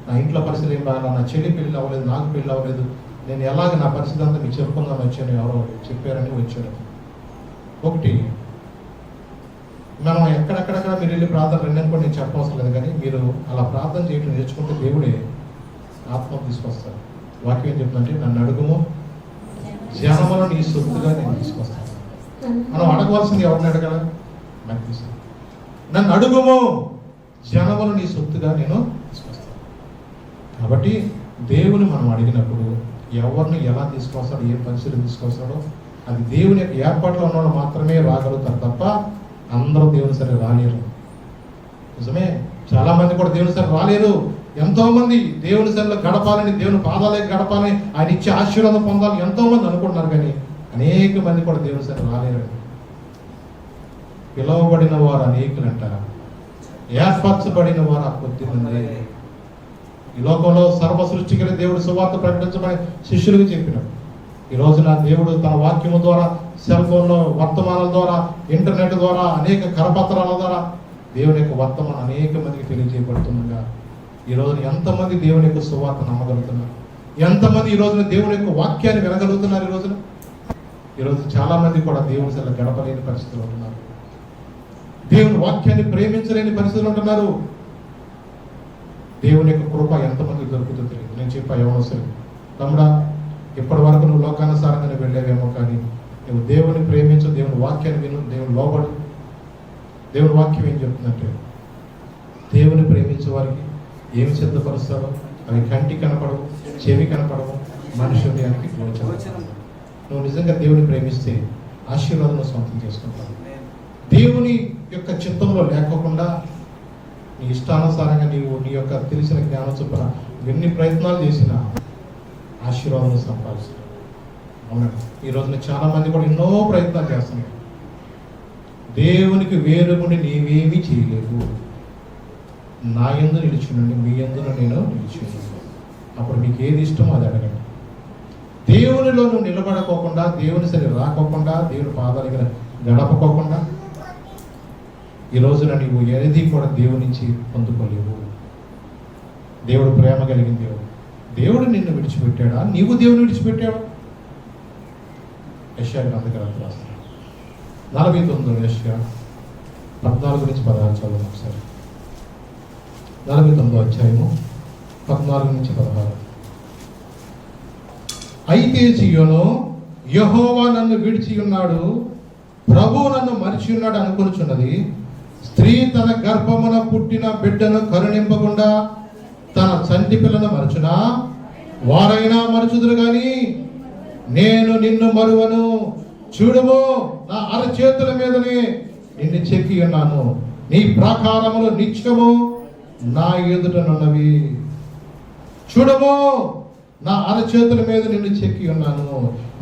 నా ఇంట్లో పరిస్థితి ఏం బాగా, నా చెల్లి పెళ్ళి అవ్వలేదు, నాకు పెళ్ళి అవ్వలేదు, నేను ఎలాగ నా పరిస్థితి అంతా మీకు చెప్పుకుందామని వచ్చాను, ఎవరో చెప్పారని వచ్చాడు. ఒకటి మనం ఎక్కడెక్కడెక్కడ మీరు వెళ్ళి ప్రార్థన రెండని కూడా నేను చెప్పవసరం లేదు, కానీ మీరు అలా ప్రార్థన చేయడం నేర్చుకుంటే దేవుడే ఆత్మ తీసుకొస్తారు. వాక్యం ఏం చెప్తుందంటే, నన్ను అడుగుము జనములు నీ సొత్తుగా నేను తీసుకొస్తాను. మనం అడగవలసింది ఎవరిని అడగల? నన్ను అడుగుము జనములు నీ సొత్తుగా నేను తీసుకొస్తాను. కాబట్టి దేవుని మనం అడిగినప్పుడు ఎవరిని ఎలా తీసుకొస్తాడో, ఏ పరిస్థితులు తీసుకొస్తాడో అది దేవుని యొక్క ఏర్పాట్లో ఉన్నవాళ్ళు మాత్రమే రాగలుగుతారు తప్ప అందరూ దేవుని సరే రాలేరు. నిజమే, చాలా మంది కూడా దేవుని సరే రాలేరు. ఎంతో మంది దేవుని సరిలో గడపాలని, దేవుని పాదాలకి గడపాలని, ఆయన ఇచ్చే ఆశీర్వాదం పొందాలని ఎంతో మంది అనుకుంటున్నారు, కానీ అనేక మంది కూడా దేవుని సరే రాలేరండి. పిలువబడిన వారు అనేకులంట, ఏర్పరచబడిన వారు ఆ కొద్దిమంది. ఈ లోకంలో సర్వ సృష్టికి దేవుడు సువార్త ప్రకటించమని శిష్యులకు చెప్పినాడు. ఈ రోజున దేవుడు తన వాక్యము ద్వారా సెల్ ఫోన్లో వర్తమానాల ద్వారా, ఇంటర్నెట్ ద్వారా, అనేక కరపత్రాల ద్వారా దేవుని యొక్క వర్తమానం అనేక మందికి తెలియజేయబడుతుండగా ఈ రోజున ఎంతమంది దేవుని యొక్క సువార్త నమ్మగలుగుతున్నారు? ఎంతమంది ఈ రోజున దేవుని యొక్క వాక్యాన్ని వినగలుగుతున్నారు? ఈ రోజు చాలా మంది కూడా దేవుని సెల గడపలేని పరిస్థితులు ఉంటున్నారు. దేవుని వాక్యాన్ని ప్రేమించలేని పరిస్థితులు ఉంటున్నారు. దేవుని యొక్క కృప ఎంతమంది దొరుకుతుందో తెలియదు. నేను చెప్పా యవనస్తులు, తమ్ముడా, ఇప్పటి వరకు నువ్వు లోకానుసారంగా వెళ్ళేవేమో, కానీ నువ్వు దేవుని ప్రేమించు, దేవుని వాక్యాన్ని విను, దేవుని లోబడు. దేవుని వాక్యం ఏం చెప్తుందంటే, దేవుని ప్రేమించే వారికి ఏమి సిద్ధపరుస్తారో అవి కంటి కనపడవు, చెవి కనపడవు, మనిషి హృదయానికి గోచరం. నువ్వు నిజంగా దేవుని ప్రేమిస్తే ఆశీర్వాదం సొంతం చేసుకుంటావు. దేవుని యొక్క చిత్తంలో లేకోకుండా నీ ఇష్టానుసారంగా నీవు నీ యొక్క తెలిసిన జ్ఞానం చొప్పున ఎన్ని ప్రయత్నాలు చేసినా ఆశీర్వాదం సంపాదిస్తావు. అవునండి, ఈ రోజున చాలా మంది కూడా ఎన్నో ప్రయత్నాలు చేస్తున్నారు. దేవునికి వేరుగుండి నీవేమీ చేయలేవు. నా యందు నిలిచినండి, మీ యందున నేను నిలిచినాను. అప్పుడు మీకు ఏది ఇష్టమో అది అడగండి. దేవునిలో నువ్వు నిలబడకోకుండా, దేవుని సరి రాకోకుండా, దేవుని పాదాల దగ్గర గడపకోకుండా ఈ రోజున నీవు ఏది కూడా దేవుని నుంచి పొందుకోలేవు. దేవుడు ప్రేమ కలిగిన దేవుడు. దేవుడు నిన్ను విడిచిపెట్టాడా? నీవు దేవుని విడిచిపెట్టాడు. యెషయా గ్రంథకర్త రాస్తాడు 49 యెషయా 14 నుంచి 16 చదువు ఒకసారి. 49 అధ్యాయము 14 నుంచి 16. అయితే సియోను, యెహోవా నన్ను విడిచి ఉన్నాడు, ప్రభువు నన్ను మరిచి ఉన్నాడు అనుకొనుచున్నది. స్త్రీ తన గర్భమున పుట్టిన బిడ్డను కరుణింపకుండా తన చంటి పిల్లను మరచునా? వారైనా మరచుదురు గాని నేను నిన్ను మరువను. చూడుము, నా అరచేతుల మీదనే నిన్ను చెక్కి ఉన్నాను, నీ ప్రాకారములు నిత్యము నా ఎదుటనున్నవి. చూడము, నా అరచేతుల మీద నిన్ను చెక్కి ఉన్నాను,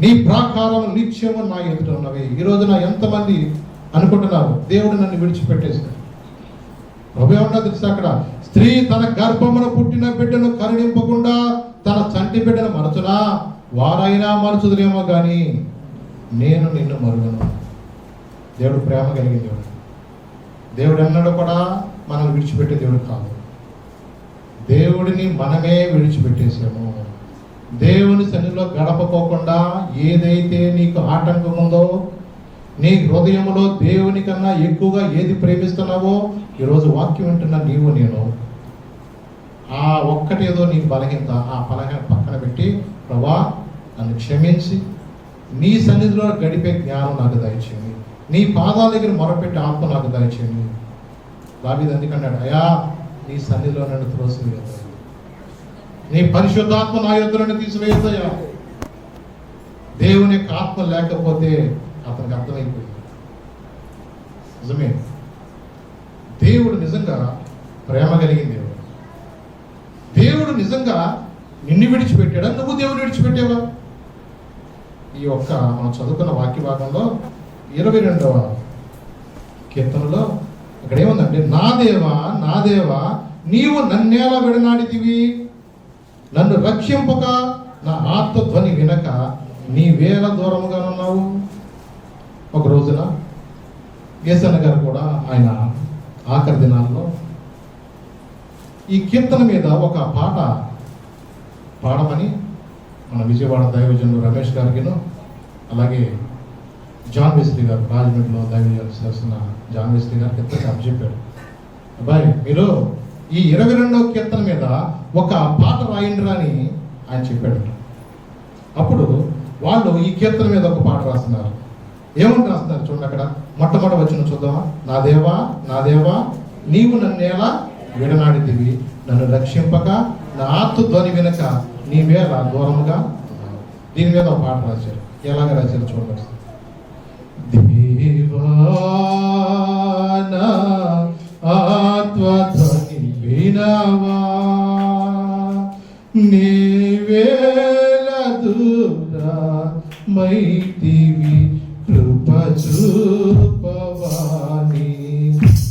నీ ప్రాకారములు నిత్యము నా ఎదుట ఉన్నవి. ఈ రోజున ఎంతమంది అనుకుంటున్నారు దేవుడు నన్ను విడిచిపెట్టేశాడు? ప్రభు ఏమన్నా తెలుసా? అక్కడ స్త్రీ తన గర్భమున పుట్టిన బిడ్డను కరుణింపకుండా తన చంటి బిడ్డను మరచునా? వారైనా మరచుదురేమో కానీ నేను నిన్ను మరువను. దేవుడు ప్రేమ కలిగిన దేవుడు. దేవుడు అన్నాడు కూడా మనల్ని విడిచిపెట్టే దేవుడు కాదు. దేవుడిని మనమే విడిచిపెట్టేసాము. దేవుని సన్నిధిలో గడపకోకుండా ఏదైతే నీకు ఆటంకం ఉందో, నీ హృదయంలో దేవుని కన్నా ఎక్కువగా ఏది ప్రేమిస్తున్నావో, ఈరోజు వాక్యం వింటున్న నీవు నేను ఆ ఒక్కటి ఏదో నీకు బలహీనత, ఆ బలహీన పక్కన పెట్టి, ప్రభా నన్ను క్షమించి నీ సన్నిధిలో గడిపే జ్ఞానం నాకు దయచేయండి, నీ పాదాల దగ్గర మొరపెట్టి ఆత్మ నాకు దయచేయండి. దావీదు అందుకన్నాడు, అయ్యా నీ సన్నిధిలో నన్ను త్రోసివేయొద్దు, నీ పరిశుద్ధాత్మ నా యొద్దను తీసివేయొద్దయ్యా. దేవుని యొక్క ఆత్మ లేకపోతే అతనికి అర్థమైపోయింది. నిజమే, దేవుడు నిజంగా ప్రేమ కలిగిన దేవుడు. దేవుడు నిజంగా నిన్ను విడిచిపెట్టాడా? నువ్వు దేవుని విడిచిపెట్టావా? ఈ ఒక్క మనం చదువుకున్న వాక్య భాగంలో 22వ కీర్తనలో ఇక్కడ ఏముందంటే, నా దేవా నా దేవా నీవు నన్నేలా విడనాడితివి, నన్ను రక్షింపక నా ఆత్మ ధ్వని వినక నీ వేల దూరముగా ఉన్నావు. ఒక రోజున యేసన్న గారు కూడా ఆయన ఆఖరి దినాల్లో ఈ కీర్తన మీద ఒక పాట పాడమని మన విజయవాడ దైవజనుడు రమేష్ గారికిను, అలాగే జాన్ వెస్లీ గారు రాజమండ్రిలో దైవజనుడు చేస్తున్న జాన్ వెస్లీ గారికి ఎంత చెప్పాడు, అబ్బాయి మీరు ఈ 22వ కీర్తన మీద ఒక పాట రాయండిరా అని ఆయన చెప్పాడు. అప్పుడు వాళ్ళు ఈ కీర్తన మీద ఒక పాట రాస్తున్నారు. ఏమని రాస్తున్నారు చూడండి, అక్కడ మొట్టమొదటి వచనం చూద్దామా. నా దేవా నా దేవా నీవు నన్నేలా విడనాడితివి, నన్ను రక్షింపక నా ఆత్మ ధ్వని వినక నీ వేళ దూరముగా. దీని మీద ఒక పాట రాశారు. ఎలాగ రాశారు చూడండి. దేవా నా ఆత్మ ధ్వని వినవా, నీ వేళ దూరమైతివి, కృప చూపవాని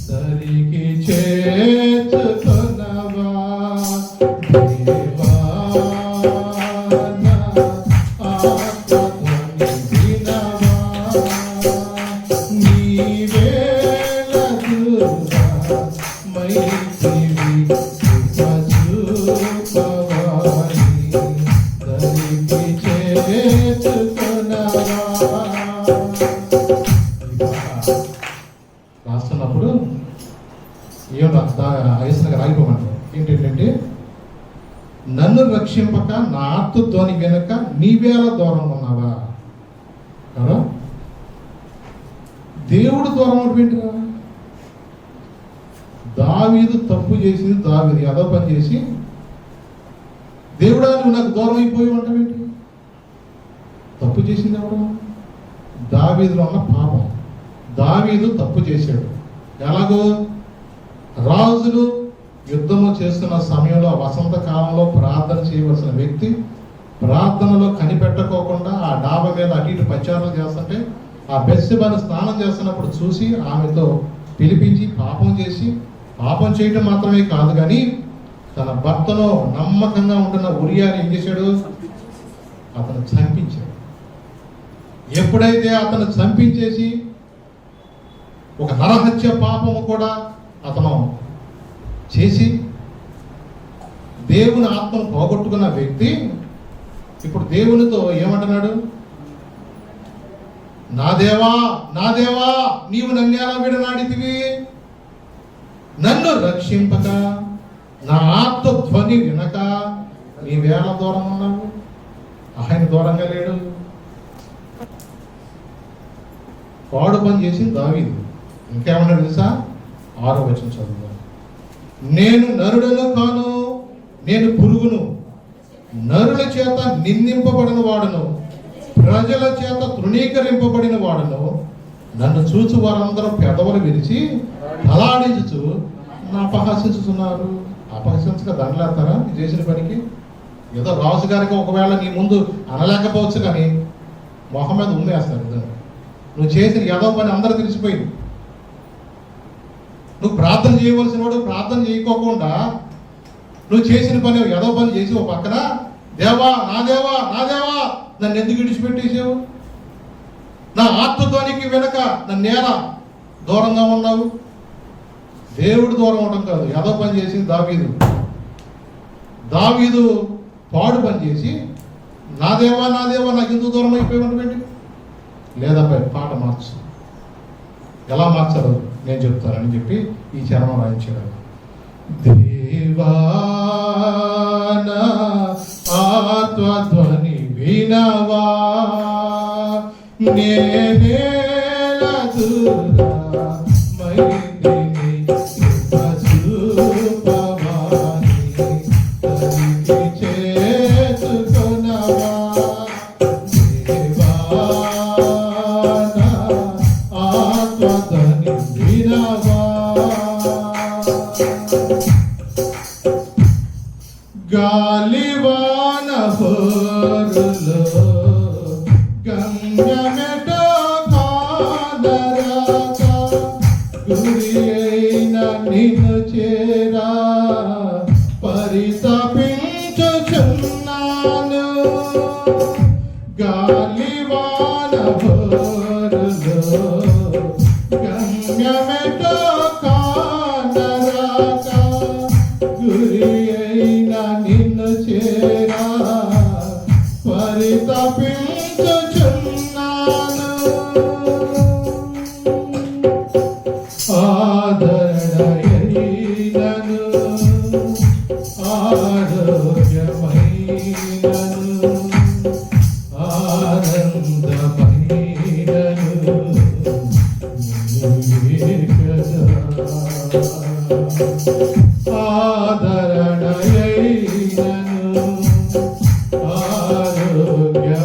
సరికి చేర్చుకొనవా. దేవా నా ఆత్మ ధ్వని వినవా, రాస్తున్నప్పుడు ఏమో ఐసనగా రాగిపోమంటారు ఏంటంటే, నన్ను రక్షింపక నా ఆత్మధ్వని వెనుక నీవేళ దూరం ఉన్నావా కదా. దేవుడు దూరం ఏంటిరా? దావీదు తప్పు చేసింది, దావీదు ఏదో పని చేసి దేవుడా నువ్వు నాకు దూరం అయిపోయి ఉంటావేంటి? తప్పు చేసింది ఎవరు? దావీదులో ఉన్న పాపం. దావీదు తప్పు చేశాడు. ఎలాగో రాజులు యుద్ధము చేస్తున్న సమయంలో వసంత కాలంలో ప్రార్థన చేయవలసిన వ్యక్తి ప్రార్థనలో కనిపెట్టుకోకుండా ఆ డాబా మీద అటు ఇటు పచారాలు చేస్తుంటే ఆ బెత్షెబను స్నానం చేస్తున్నప్పుడు చూసి ఆమెతో పిలిపించి పాపం చేయటం మాత్రమే కాదు కానీ తన భర్తలో నమ్మకంగా ఉంటున్న ఉరియాని ఏం చేశాడు? అతను చంపించాడు. ఎప్పుడైతే అతను చంపించేసి ఒక నరహత్య పాపము కూడా అతను చేసి దేవుని ఆత్మను పోగొట్టుకున్న వ్యక్తి ఇప్పుడు దేవునితో ఏమంటున్నాడు? నా దేవా నీవు నన్నేలా విడనాడితివి? నన్ను రక్షింపక నా ఆత్మ ధ్వని వినక నీవేళ దూరం ఉన్నావు? ఆయన దూరంగా లేడు. పాడు పని చేసి దావీదు ఇంకేమన్నాడు తెలుసా? 6వ వచనం చదువు. నేను నరుడను కాను, నేను పురుగును, నరుల చేత నిందింపబడిన వాడును, ప్రజల చేత తృణీకరింపబడిన వాడును. నన్ను చూసి వారందరూ పెదవులు విరిచి తలాడించు నా అపహసించుతున్నారు. అపహసించక దండలేస్తారా నీ చేసిన పనికి? ఏదో రాజుగారికి ఒకవేళ నీ ముందు అనలేకపోవచ్చు కానీ మొహం మీద ఉమ్మేస్తారు. నువ్వు చేసిన ఏదో పని అందరూ తెలిసిపోయింది. నువ్వు ప్రార్థన చేయవలసిన వాడు ప్రార్థన చేయకోకుండా నువ్వు చేసిన పని ఏదో పని చేసి ఒక పక్కన దేవా నా దేవా నన్ను ఎందుకు విడిచిపెట్టేసావు? నా ఆత్మధ్వనికి వెనక నన్నేలా దూరంగా ఉన్నావు? దేవుడు దూరం అవడం కాదు, ఏదో పని చేసింది దావీదు పాడు పని చేసి నా దేవా నాకు ఎందుకు దూరం అయిపోయి లేదా పాట మార్చు. ఎలా మార్చారు నేను చెప్తానని చెప్పి ఈ చరణం రాయించాడు. దేవా నా ఆత్మధ్వని వినవా, నేనేలా దూరమైతిని గాలివాన హోరులో గమ్యమెటో కానరాక గురి అయిన నిన్ను చేరా పరితపించుచున్నాను. గాలివాన హోరులో గమ్యమెటో కానరాక గురి నిన్ను చేరా పరితపించుచున్నాను. ఆదరణయైనను ఆరోగ్యమైనను ఆనందమైనను నీవే కదా. ఆదరణయైనను ఆరోగ్యమైనను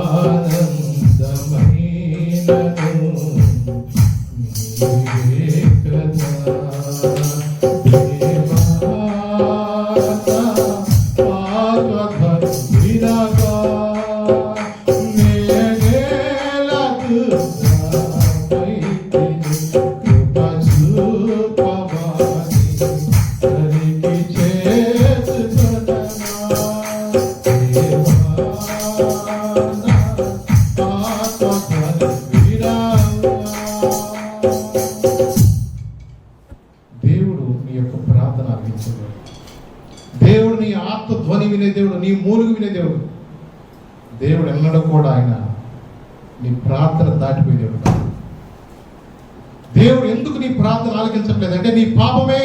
ఆనందమైనను నీవే కదా. వినగా నేనేలా దూరమైతిని కృప చూపమని వినే దేవుడు, నీ మూలుగు వినే దేవుడు. దేవుడు ఎన్నడూ కూడా ఆయన నీ ప్రార్థన దాటిపోయే దేవుడు కాదు. దేవుడు ఎందుకు నీ ప్రార్థన ఆలకించట్లేదు అంటే నీ పాపమే,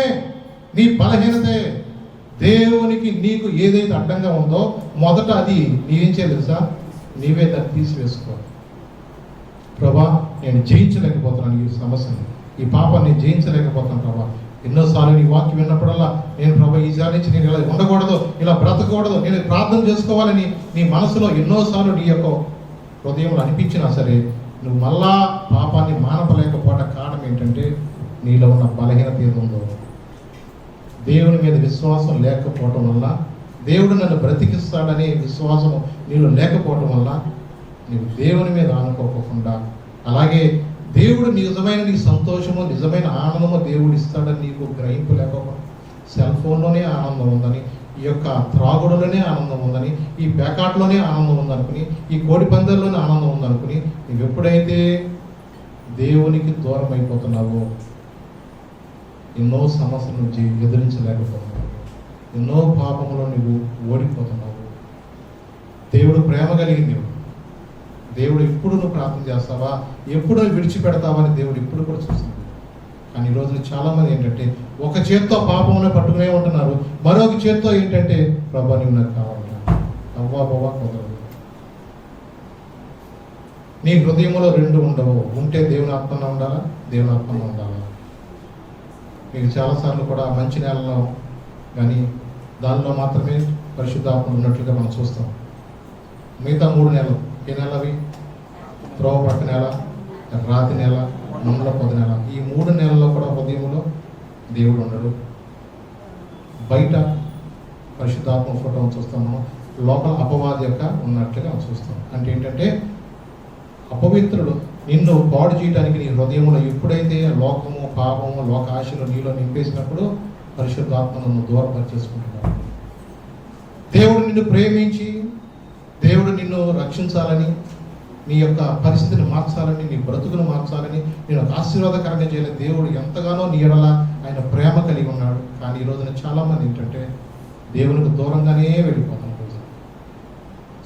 నీ బలహీనతే. దేవునికి నీకు ఏదైతే అడ్డంగా ఉందో మొదట అది నీవేం చేయాలి తెలుసా? నీవే దాన్ని తీసివేసుకో. ప్రభా, నేను జయించలేకపోతున్నాను ఈ సమస్యని, ఈ పాపాన్ని జయించలేకపోతున్నాను ప్రభా. ఎన్నోసార్లు నీ వాక్యం విన్నప్పుడల్లా నేను ప్రభా ఈసారి నుంచి నేను ఇలా ఉండకూడదు, ఇలా బ్రతకూడదు, నేను ప్రార్థన చేసుకోవాలని నీ మనసులో ఎన్నోసార్లు నీ యొక్క హృదయంలో అనిపించినా సరే నువ్వు మళ్ళా పాపాన్ని మానపలేకపోవడం కారణం ఏంటంటే నీలో ఉన్న బలహీనత ఏదో ఉందో, దేవుని మీద విశ్వాసం లేకపోవటం వల్ల, దేవుడు నన్ను బ్రతికిస్తాడనే విశ్వాసం నీలో లేకపోవటం వల్ల నీవు దేవుని మీద ఆనుకోకుండా, అలాగే దేవుడు నిజమైన నీ సంతోషము, నిజమైన ఆనందము దేవుడు ఇస్తాడని నీకు గ్రహింపు లేకపోవడం, సెల్ ఫోన్లోనే ఆనందం ఉందని, ఈ యొక్క త్రాగుడులోనే ఆనందం ఉందని, ఈ పేకాట్లోనే ఆనందం ఉందనుకుని, ఈ కోడి పందాల్లోనే ఆనందం ఉందనుకుని నువ్వు ఎప్పుడైతే దేవునికి దూరం అయిపోతున్నావో ఎన్నో సమస్యల నుంచి ఎదిరించలేకపోతున్నావు, ఎన్నో పాపంలో నువ్వు ఓడిపోతున్నావు. దేవుడు ప్రేమ కలిగింది. దేవుడు ఎప్పుడు నువ్వు ప్రార్థన చేస్తావా, ఎప్పుడు విడిచిపెడతావా అని దేవుడు ఇప్పుడు కూడా చూస్తుంది. కానీ ఈ రోజున చాలామంది ఏంటంటే ఒక చేత్తో పాపంలో పట్టుకునే ఉంటున్నారు, మరొక చేత్తో ఏంటంటే ప్రభా నీవు నాకు కావాలంటున్నాను. అవ్వా బావా కుదరదు. నీ హృదయంలో రెండు ఉండవు. ఉంటే దేవుని ఆత్మలో ఉండాలా, దేవుని ఆత్మలో ఉండాలా. మీకు చాలాసార్లు కూడా మంచి నెలలో కానీ దానిలో మాత్రమే పరిశుద్ధాత్మ ఉన్నట్లుగా మనం చూస్తాం. మిగతా 3 నెలలు ఏ నెల అవి? త్రోవ పక్క నెల, రాతి నెల, మండల పొద నెల. ఈ 3 నెలల్లో కూడా హృదయంలో దేవుడు ఉండడు. బయట పరిశుద్ధాత్మ ఫోటో చూస్తాం మనం, లోపల అపవాది యొక్క ఉన్నట్లుగా చూస్తాం. అంటే ఏంటంటే అపవిత్రుడు నిన్ను పాడు చేయడానికి నీ హృదయంలో ఎప్పుడైతే లోకము, పాపము, లోక ఆశలు నీలో నింపేసినప్పుడు పరిశుద్ధాత్మను దూరపరిచేసుకుంటున్నాడు. దేవుడు నిన్ను ప్రేమించి, దేవుడు నిన్ను రక్షించాలని, నీ యొక్క పరిస్థితిని మార్చాలని, నీ బ్రతుకును మార్చాలని, నేను ఒక ఆశీర్వాదకరంగా చేయాలి దేవుడు ఎంతగానో నీ ఎడల ఆయన ప్రేమ కలిగి ఉన్నాడు. కానీ ఈ రోజున చాలామంది ఏంటంటే దేవునికి దూరంగానే వెళ్ళిపోతున్నారు.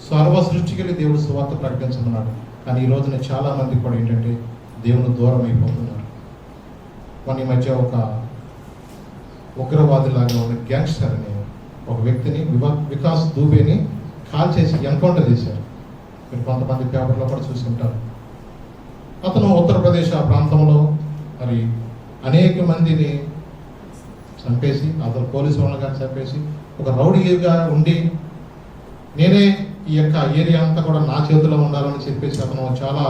సర్వ సృష్టికి దేవుడు సువార్త ప్రకటించమన్నాడు. కానీ ఈ రోజున చాలామంది కూడా ఏంటంటే దేవుని దూరం అయిపోతున్నారు. మన ఈ మధ్య ఒక ఉగ్రవాదిలాగా ఉన్న గ్యాంగ్స్టర్ అనే ఒక వ్యక్తిని, వికాస్ దూబేని కాల్ చేసి ఎన్కౌంటర్ చేశారు. మీరు కొంతమంది పేపర్లో కూడా చూసి ఉంటారు. అతను ఉత్తరప్రదేశ్ ఆ ప్రాంతంలో మరి అనేక మందిని చంపేసి, అతను పోలీసు వాళ్ళగా చంపేసి, ఒక రౌడీగా ఉండి నేనే ఈ యొక్క ఏరియా అంతా కూడా నా చేతిలో ఉండాలని చెప్పేసి అతను చాలా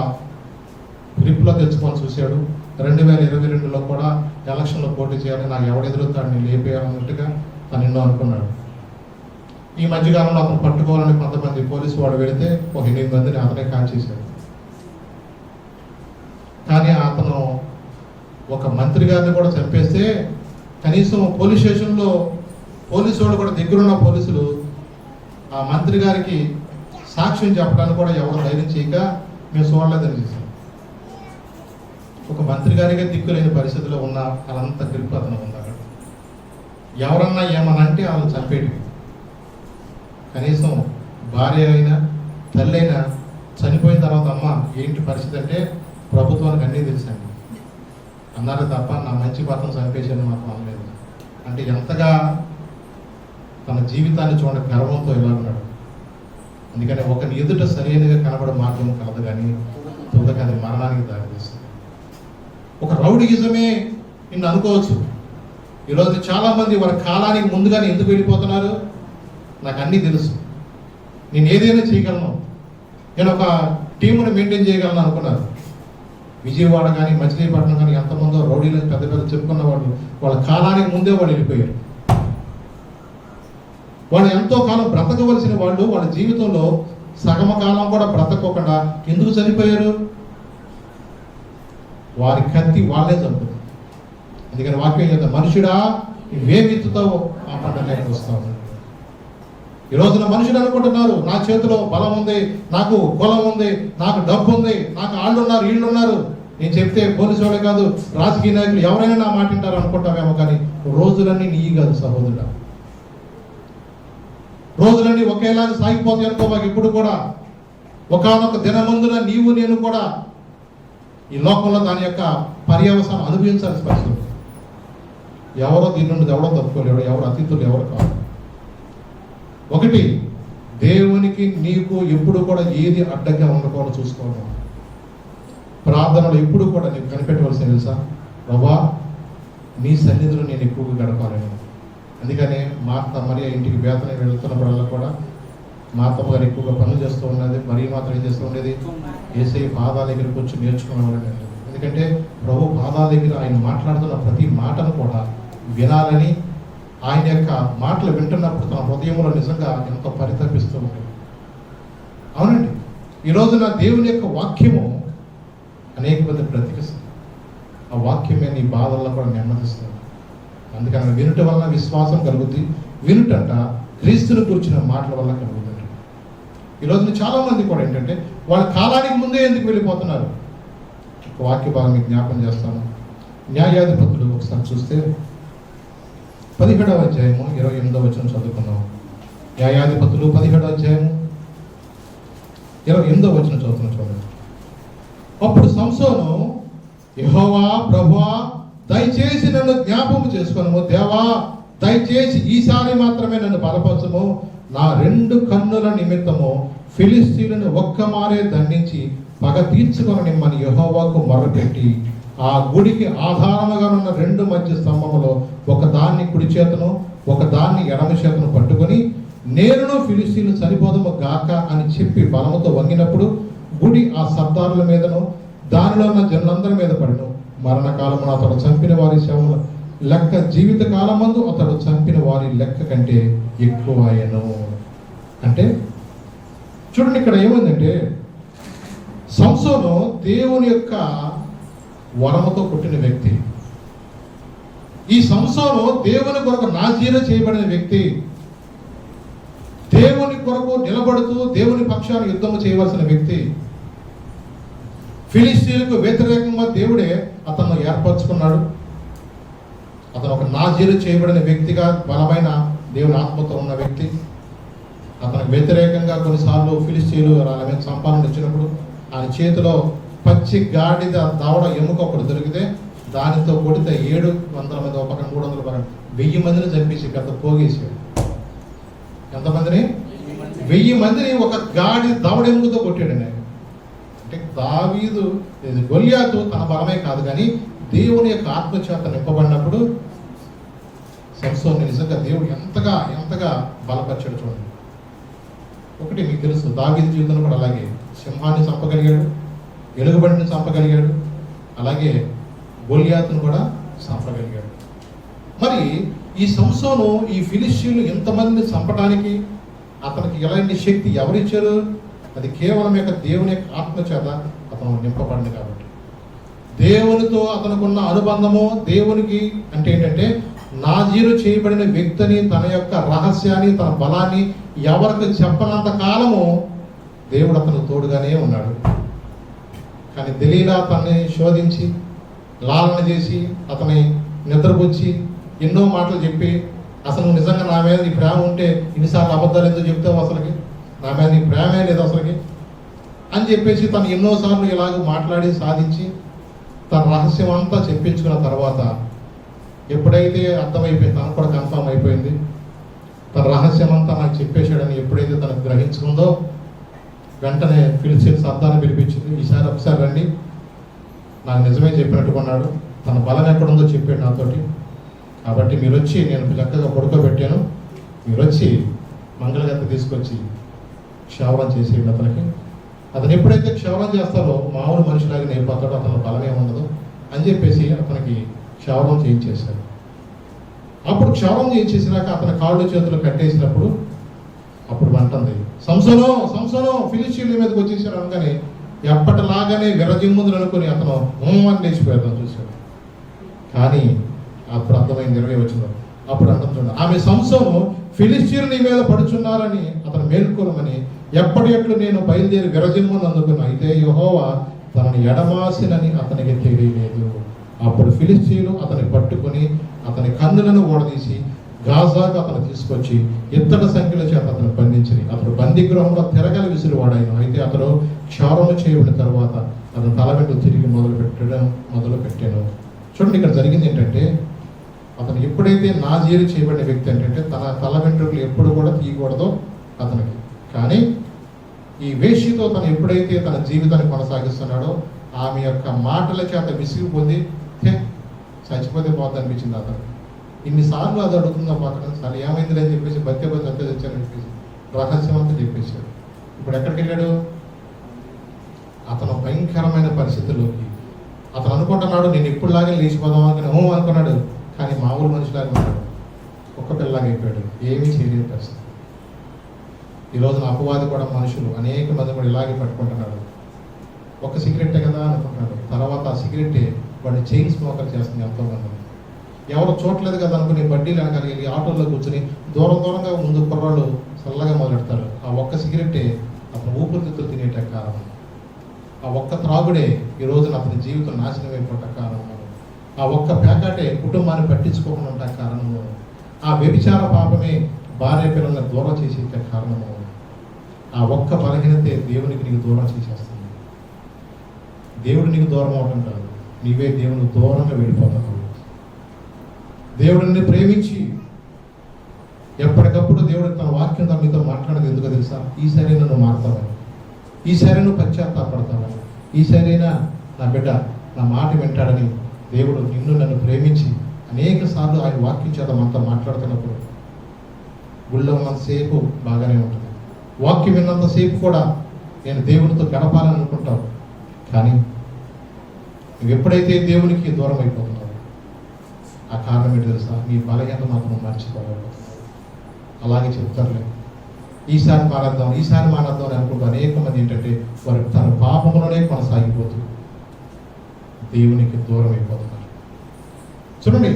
గ్రిప్లో తెచ్చుకొని చూశాడు. 2022లో కూడా ఎలక్షన్లో పోటీ చేయాలని, నాకు ఎవడెదురుతాడిని లేపేయాలన్నట్టుగా తను ఎన్నో అనుకున్నాడు. ఈ మధ్యకాలంలో అతను పట్టుకోవాలని కొంతమంది పోలీసు వాడు వెళితే ఒక 8 మందిని అతనే కాల్ చేశాడు. కానీ అతను ఒక మంత్రి గారిని కూడా చంపేస్తే కనీసం పోలీస్ స్టేషన్లో పోలీసు వాడు కూడా దగ్గరున్న పోలీసులు ఆ మంత్రి గారికి సాక్ష్యం చెప్పడానికి కూడా ఎవరు ధైర్యం చేయక మేము చూడలేదని చేశాం. ఒక మంత్రి గారిగా దిక్కులేని పరిస్థితిలో ఉన్న వాళ్ళంతా గ్రిప్ అతను ఉన్నారు. ఎవరన్నా ఏమనంటే వాళ్ళు చంపేటి. కనీసం భార్య అయినా తల్లి అయినా చనిపోయిన తర్వాత అమ్మ ఏంటి పరిస్థితి అంటే ప్రభుత్వానికి అన్నీ తెలుసండి అన్నారు తప్ప నా మంచి భర్తను చంపేసాను మాత్రం అనలేదు. అంటే ఎంతగా తన జీవితాన్ని చూడండి గర్వంతో ఇలా ఉన్నాడు. అందుకని ఒకరి ఎదుట సరైనగా కనబడే మార్గం కలదు, కానీ తుదకు అది మరణానికి దారితీస్తుంది. ఒక రౌడీయిజమే నిన్ను అనుకోవచ్చు. ఈరోజు చాలామంది వారి కాలానికి ముందుగానే ఎందుకు వెళ్ళిపోతున్నారు? నాకు అన్నీ తెలుసు, నేను ఏదైనా చేయగలను, నేను ఒక టీముని మెయింటైన్ చేయగలను అనుకున్నారు. విజయవాడ కానీ మచిలీపట్నం కానీ ఎంతమందో రౌడీలు పెద్ద పెద్ద చెప్పుకున్న వాళ్ళు వాళ్ళ కాలానికి ముందే వాళ్ళు వెళ్ళిపోయారు. వాళ్ళు ఎంతో కాలం బ్రతకవలసిన వాళ్ళు వాళ్ళ జీవితంలో సగమ కాలం కూడా బ్రతకోకుండా ఎందుకు చనిపోయారు? వారి కత్తి వాళ్ళే చంపుతుంది. అందుకని వాక్యం చేద్దాం, మనుషుడా నువ్వే విత్తుతావు ఆ పంటలోకి వస్తావు. ఈ రోజున మనుషులు అనుకుంటున్నారు నా చేతిలో బలం ఉంది, నాకు కులం ఉంది, నాకు డబ్బు ఉంది, నాకు వాళ్ళు ఉన్నారు, వీళ్ళు ఉన్నారు, నేను చెప్తే పోలీసు వాళ్ళే కాదు రాజకీయ నాయకులు ఎవరైనా నా మాట వింటారు అనుకుంటామేమో. కానీ రోజులన్నీ నీ కాదు సహోదరుడా. రోజులన్నీ ఒకేలాగా సాగిపోతాయి అనుకో మాకు ఎప్పుడు కూడా. ఒకానొక దినమందున నీవు నేను కూడా ఈ లోకంలో దాని యొక్క పర్యవసానం అనుభవించాల్సిన పరిస్థితి. ఎవరో దీని నుండి ఎవడో తప్పుకోలేడు, ఎవరు అతిథులు ఎవరు కాదు. ఒకటి, దేవునికి నీకు ఎప్పుడు కూడా ఏది అడ్డంగా ఉండకూడదు చూసుకోవడం. ప్రార్థనలు ఎప్పుడు కూడా నీకు కనిపెట్టవలసిన తెలుసా, ప్రభా నీ సన్నిధిలో నేను ఎక్కువగా గడపాలని. అందుకనే మా అత్త మరియ ఇంటికి బేతని వెళ్తున్నప్పుడల్లా కూడా మా అత్తమ్మ గారు ఎక్కువగా పనులు చేస్తూ ఉన్నది. మరీ మాత్రం ఏం చేస్తూ ఉండేది, యేసయ్య పాదాల దగ్గరికి వచ్చి నేర్చుకునేవాళ్ళని. ఎందుకంటే ప్రభు పాదాల దగ్గర ఆయన మాట్లాడుతున్న ప్రతి మాటను కూడా వినాలని, ఆయన యొక్క మాటలు వింటున్నప్పుడు తన హృదయంలో నిజంగా ఎంతో పరితపిస్తూ ఉంటుంది. అవునండి, ఈరోజు నా దేవుని యొక్క వాక్యము అనేక మంది బ్రతికిస్తుంది. ఆ వాక్యమే నీ బాధల్లో కూడా నెమ్మదిస్తుంది. అందుకని వినుట వలన విశ్వాసం కలుగుద్ది. వినుటంట క్రీస్తుని కూర్చున్న మాటల వల్ల కలుగుతుంది. ఈరోజు చాలా మంది కూడా ఏంటంటే వాళ్ళ కాలానికి ముందే ఎందుకు వెళ్ళిపోతున్నారు. ఒక వాక్య భాగం మీకు జ్ఞాపకం చేస్తాను. న్యాయాధిపతులు ఒకసారి చూస్తే 17వ అధ్యాయము 28వ వచనం చదువుకున్నాం. న్యాయాధిపతులు 17వ అధ్యాయము 28వ వచనం చదువుతున్నాం చూడండి. అప్పుడు సంసోను, యెహోవా ప్రభువా దయచేసి నన్ను జ్ఞాపకం చేసుకొనుము, దేవా దయచేసి ఈసారి మాత్రమే నన్ను బలపరచుము, నా 2 కన్నుల నిమిత్తము ఫిలిస్తీయులను ఒక్కమారే దండించి పగ తీర్చుకొననిమ్మని యెహోవాకు మొరపెట్టి ఆ గుడికి ఆధారముగా ఉన్న 2 మధ్య స్తంభములో ఒకదాన్ని కుడి చేతను ఒకదాన్ని ఎడమ చేతను పట్టుకొని నేరును ఫిలిస్తీయులు సరిపోదము గాక అని చెప్పి బలముతో వంగినప్పుడు గుడి ఆ సర్దారుల మీదను దానిలో ఉన్న జనులందరి మీద పడిను. మరణకాలమున అతడు చంపిన వారి శవముల లెక్క జీవిత కాలమందు అతడు చంపిన వారి లెక్క కంటే ఎక్కువ అయ్యను. అంటే చూడండి, ఇక్కడ ఏమైందంటే సంసోను దేవుని యొక్క వరముతో పుట్టిన వ్యక్తి. ఈ సంసోను దేవుని కొరకు నాజీరు చేయబడిన వ్యక్తి. దేవుని కొరకు నిలబడుతూ దేవుని పక్షాన్ని యుద్ధము చేయవలసిన వ్యక్తి. ఫిలిస్తీయులకు వ్యతిరేకంగా దేవుడే అతను ఏర్పరచుకున్నాడు. అతను ఒక నాజీరు చేయబడిన వ్యక్తిగా, బలమైన దేవుని ఆత్మతో ఉన్న వ్యక్తి. అతనికి వ్యతిరేకంగా కొన్నిసార్లు ఫిలిస్తీయులు వాళ్ళ మీద సంపాదన ఇచ్చినప్పుడు ఆయన చేతిలో పచ్చి గాడిద దవడ ఎముక ఒకటి దొరికితే దానితో కొడితే 700 మంది, ఒక 300 మంది, 1000 మందిని చంపేసి పెద్ద పోగేసాడు. ఎంతమందిని? 1000 మందిని ఒక గాడి దవడ ఎముకతో కొట్టాడు. అంటే దావీదు, గొల్యాతు తన బలమే కాదు కానీ దేవుని యొక్క ఆత్మచేత నింపబడినప్పుడు సంసోన్ని నిజంగా దేవుడు ఎంతగా ఎంతగా బలపరిచాడు చూడండి. ఒకటి మీకు తెలుసు, దావీదు జీవితంలో కూడా అలాగే సింహాన్ని చంపగలిగాడు, ఎలుగుబంటిని చంపగలిగాడు, అలాగే గొల్యాతును కూడా చంపగలిగాడు. మరి ఈ సంసోను ఈ ఫిలిస్తీయులు ఎంతమందిని చంపడానికి అతనికి ఎలాంటి శక్తి ఎవరిచ్చారు? అది కేవలం యొక్క దేవుని యొక్క ఆత్మచేత అతను నింపబడింది కాబట్టి. దేవునితో అతనుకున్న అనుబంధము, దేవునికి అంటే ఏంటంటే నాజీరు చేయబడిన వ్యక్తిని, తన యొక్క రహస్యాన్ని, తన బలాన్ని ఎవరికి చెప్పనంత కాలము దేవుడు అతను తోడుగానే ఉన్నాడు. కానీ దెలీలా తనని శోధించి లాలన చేసి అతని నిద్రపుచ్చి ఎన్నో మాటలు చెప్పి, అసలు నిజంగా నా మీద నీ ప్రేమ ఉంటే ఇన్నిసార్లు అబద్ధాలు ఎందుకు చెప్తావు, అసలుకి నా మీద నీ ప్రేమే లేదు అసలుకి అని చెప్పేసి తను ఎన్నోసార్లు ఇలాగ మాట్లాడి సాధించి తన రహస్యం అంతా చెప్పించుకున్న తర్వాత ఎప్పుడైతే అర్థమైపోయింది, తనకు కూడా కన్ఫర్మ్ అయిపోయింది, తన రహస్యం అంతా నాకు చెప్పేశాడని ఎప్పుడైతే తనకు గ్రహించుకుందో వెంటనే ఫిలిస్తీయుల సర్దార్ని పిలిపించింది. ఈసారి ఒకసారి రండి, నాకు నిజమే చెప్పినట్టుకున్నాడు, తన బలం ఎక్కడుందో చెప్పాడు నాతోటి. కాబట్టి మీరు వచ్చి, నేను చక్కగా పడుకోబెట్టాను, మీరు వచ్చి మంగళగత్త తీసుకొచ్చి క్షవరం చేసేయండి అతనికి. అతను ఎప్పుడైతే క్షవరం చేస్తారో మామూలు మనిషిలాగా నేర్పోతాడో, అతను బలమే ఉండదు అని చెప్పేసి అతనికి క్షవరం చేయించేశాడు. అప్పుడు క్షవరం చేయించేసినాక అతని కాళ్ళు చేతులు కట్టేసినప్పుడు అప్పుడు అంటుంది, సంసోను సంసోను ఫిలిస్తీయుల మీదకి వచ్చేసాడు అనగానే ఎప్పటిలాగానే విరజిమ్ముదులు అనుకుని అతను అని లేచిపోయాడు చూశాడు. కానీ అప్పుడు అర్థమైంది 20 వచనంలో. అప్పుడు అర్థం చూడండి, ఆమె సంసోను ఫిలిస్తీయులు నీ మీద పడుచున్నారని అతను మేల్కొనమని ఎప్పటి ఎట్లు నేను బయలుదేరి విరజిమ్మును అందుకున్నా, అయితే యెహోవా తనని ఎడమాసినని అతనికి తెలియలేదు. అప్పుడు ఫిలిస్తీయులు అతని పట్టుకొని అతని కన్నులను ఓడదీసి గాజాకు అతను తీసుకొచ్చి ఇత్తడి సంఖ్యల చేత అతను బంధించి అతను బందీగృహంలో తిరగలి విసిరివాడాయను. అయితే అతను క్షౌరము చేయబడిన తర్వాత అతను తల వెంట్రుకలు తిరిగి మొదలు పెట్టాను. చూడండి, ఇక్కడ జరిగింది ఏంటంటే, అతను ఎప్పుడైతే నాజీరు చేయబడిన వ్యక్తి ఏంటంటే తన తల వెంట్రుకలు ఎప్పుడు కూడా తీయకూడదో అతనికి. కానీ ఈ వేష్యతో తను ఎప్పుడైతే తన జీవితాన్ని కొనసాగిస్తున్నాడో ఆమె యొక్క మాటల చేత విసిగి పొంది చచ్చిపోతే పోద్ది అనిపించింది అతను. ఇన్నిసార్లు అది అడుగుతుందో పక్కన సార్ ఏమైంది అని చెప్పేసి బత్య తెచ్చారని చెప్పేసి రహస్యం అంతా చెప్పేశాడు. ఇప్పుడు ఎక్కడికి వెళ్ళాడు? అతను భయంకరమైన పరిస్థితుల్లోకి అతను అనుకుంటున్నాడు, నేను ఎప్పుడులాగే లేచిపోదాం అనుకున్నాడు. కానీ మామూలు మనిషిలాగా ఉన్నాడు, ఒక్క పిల్లలాగా అయిపోయాడు, ఏమీ చేయలేని పరిస్థితి. ఈరోజు అపవాది కూడా మనుషులు అనేక మంది కూడా ఇలాగే పట్టుకుంటున్నాడు. ఒక సిగరెట్టే కదా అనుకుంటున్నాడు, తర్వాత ఆ సిగరెట్టే వాడిని చైన్ స్మోకర్ చేస్తుంది ఎంతోమంది. ఎవరు చూడలేదు కదా అనుకుని బడ్డీలు వెనకాలి ఆటోలో కూర్చొని దూరంగా ముందు కుర్రాళ్ళు చల్లగా మొదలెడతారు. ఆ ఒక్క సిగరెట్టే అతను ఊపిరితిత్తులు తినేట కారణం. ఆ ఒక్క త్రాగుడే ఈ రోజున అతని జీవితం నాశనం అయిపోట కారణము. ఆ ఒక్క పేకాటే కుటుంబాన్ని పట్టించుకోకుండా ఉంటే కారణము. ఆ వ్యభిచార పాపమే భార్య పిల్లల్ని దూరం చేసే కారణము. ఆ ఒక్క బలహీనతే దేవునికి నీకు దూరం చేసేస్తుంది. దేవుడు నీకు దూరం అవటం కాదు, నీవే దేవునికి దూరంగా వెళ్ళిపోతావు. దేవుడిని ప్రేమించి ఎప్పటికప్పుడు దేవుడు తన వాక్యం మీతో మాట్లాడేది ఎందుకో తెలుసా? ఈసారి నన్ను మారుతావని, ఈసారి నువ్వు పశ్చాత్తాపడతావని, ఈసారైనా నా బిడ్డ నా మాట వింటాడని దేవుడు నన్ను ప్రేమించి అనేక సార్లు ఆయన వాక్యం చేత మనతో మాట్లాడుతున్నప్పుడు గుళ్ళో ఉన్నంతసేపు బాగానే ఉంటుంది, వాక్యం విన్నంతసేపు కూడా నేను దేవునితో గడపాలని అనుకుంటావు. కానీ నువ్వు ఎప్పుడైతే దేవునికి దూరం అయిపోతున్నావు ఆ కారణం ఏంటి తెలుసా? నీ బలహీనత మాత్రం మర్చిపోలేకపోతున్నావు. అలాగే చెప్తారులే, ఈసారి మానేద్దాం అని అనుకుంటూ అనేక మంది ఏంటంటే వారు తన పాపంలోనే కొనసాగిపోతూ దేవునికి దూరం అయిపోతున్నారు. చూడండి,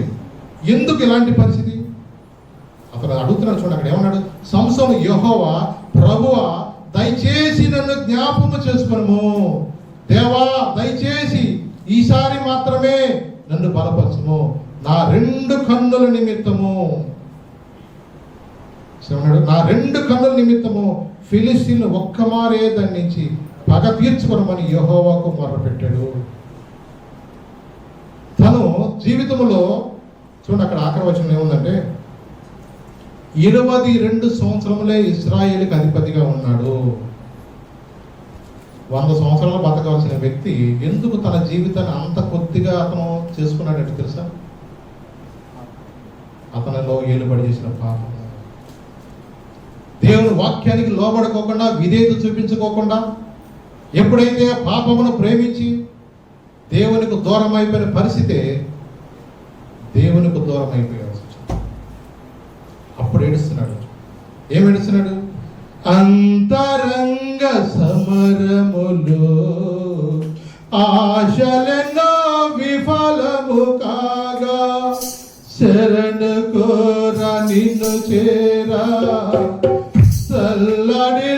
ఎందుకు ఇలాంటి పరిస్థితి? అతను అడుగుతున్నాడు. చూడండి, అక్కడ ఏమన్నాడు? సంసోను, యెహోవా ప్రభువా దయచేసి నన్ను జ్ఞాపకం చేసుకొనుము, దేవా దయచేసి ఈసారి మాత్రమే నన్ను బలపరచుము, నా 2 కన్నుల నిమిత్తము. నా 2 కన్నుల నిమిత్తము ఫిలిస్తీన్లు ఒక్కమారే దండించి పగ తీర్చుకోమని యెహోవాకు మొర్రపెట్టాడు. తను జీవితంలో చూడండి, అక్కడ ఆఖరి వచనం ఏముందంటే 22 సంవత్సరములే ఇశ్రాయేలుకి అధిపతిగా ఉన్నాడు. 100 సంవత్సరాలు బతకవలసిన వ్యక్తి ఎందుకు తన జీవితాన్ని అంత కొద్దిగా అతను చేసుకున్నాడంటే తెలుసా? అతనిలో ఏలుబడి చేసిన పాపం, దేవుని వాక్యానికి లోబడుకోకుండా, విధేయత చూపించుకోకుండా, ఎప్పుడైతే పాపమును ప్రేమించి దేవునికి దూరం అయిపోయిన పరిస్థితే దేవునికి దూరం అయిపోయాల్సి వచ్చింది. అప్పుడు ఏడుస్తున్నాడు. ఏం ఏడుస్తున్నాడు? అంతరంగ సమరములో ఆశలెన్నో విఫలము కాగా శరణు కోరా నిన్ను చేరా సల్లడిల్లుచున్నాను.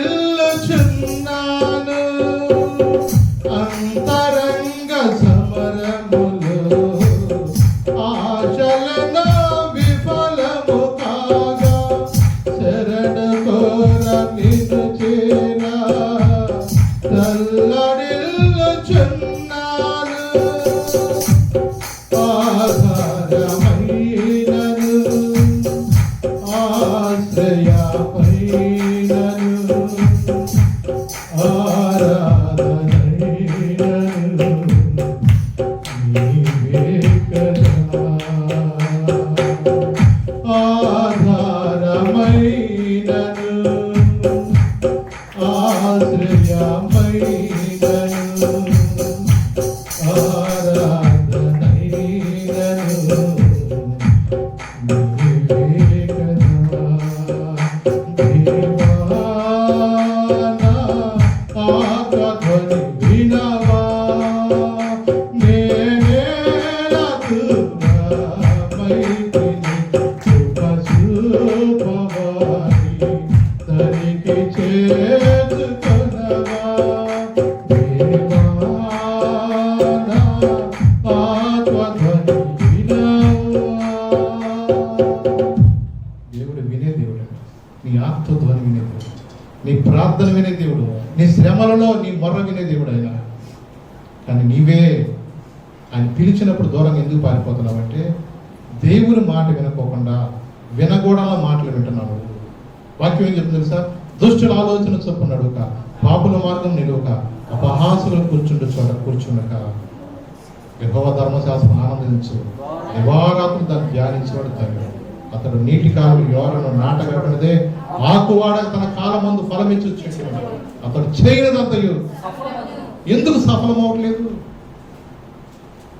అంతరంగ సమరములో ఆశలెన్నో విఫలము కాగా శరణు కోరా నిన్ను చేరా సల్లడిల్లుచున్నాను. ఆధారమైనను ఆశ్రయమైనను ఆరాధనైనను నీవే కదా. ఆధారమైనను ఆశ్రయమైనను ఆరాధనైనను ప్రార్థన వినే దేవుడు, నీ శ్రమలలో నీ మొర్ర వినే దేవుడు ఆయన. కానీ నీవే ఆయన పిలిచినప్పుడు దూరంగా ఎందుకు పారిపోతున్నావు అంటే దేవుని మాట వినుకోకుండా వినగూడల మాటలు వింటున్నావు. వాక్యం ఏం చెప్తుంది తెలుసా? దుష్టుల ఆలోచన చొప్పున నడుక, పాపుల మార్గం నిలువక, అపహాసులు కూర్చుండు చోట కూర్చుండక, యెహోవా ధర్మశాస్త్రం ఆనందించు, దివారాత్రులు దాన్ని ధ్యానించేవాడు తగ్గ. అతడు నీటి కాలు ఎవరను నాటగబడినదే ఆకువాడ తన కాలం ముందు ఫలమిచ్చు చెట్టు. అతడు చేయనిదంతయు ఎందుకు సఫలం అవ్వట్లేదు?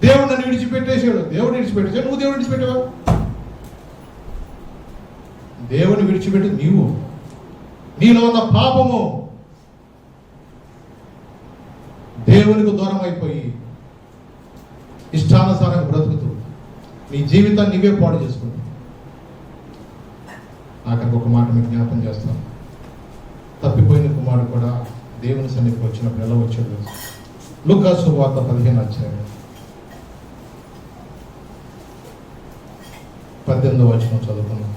దేవుడు నన్ను విడిచిపెట్టేశాడు. దేవుడు విడిచిపెట్టేశాడు, నువ్వు దేవుడు విడిచిపెట్టావా? దేవుని విడిచిపెట్టి నీవు, నీలో ఉన్న పాపము దేవునికి దూరం అయిపోయి ఇష్టానుసారంగా బ్రతుకుతూ నీ జీవితాన్ని నీవే పాడు చేసుకుంటావు. ఆఖరికి ఒక మాట మీకు జ్ఞాపకం చేస్తాను. తప్పిపోయిన కుమారుడు కూడా దేవుని సన్నిధికి వచ్చినప్పుడు ఎలా వచ్చాడు? లూకా సువార్త 15 అధ్యాయం 18వ వచనం చదువుకున్నాం.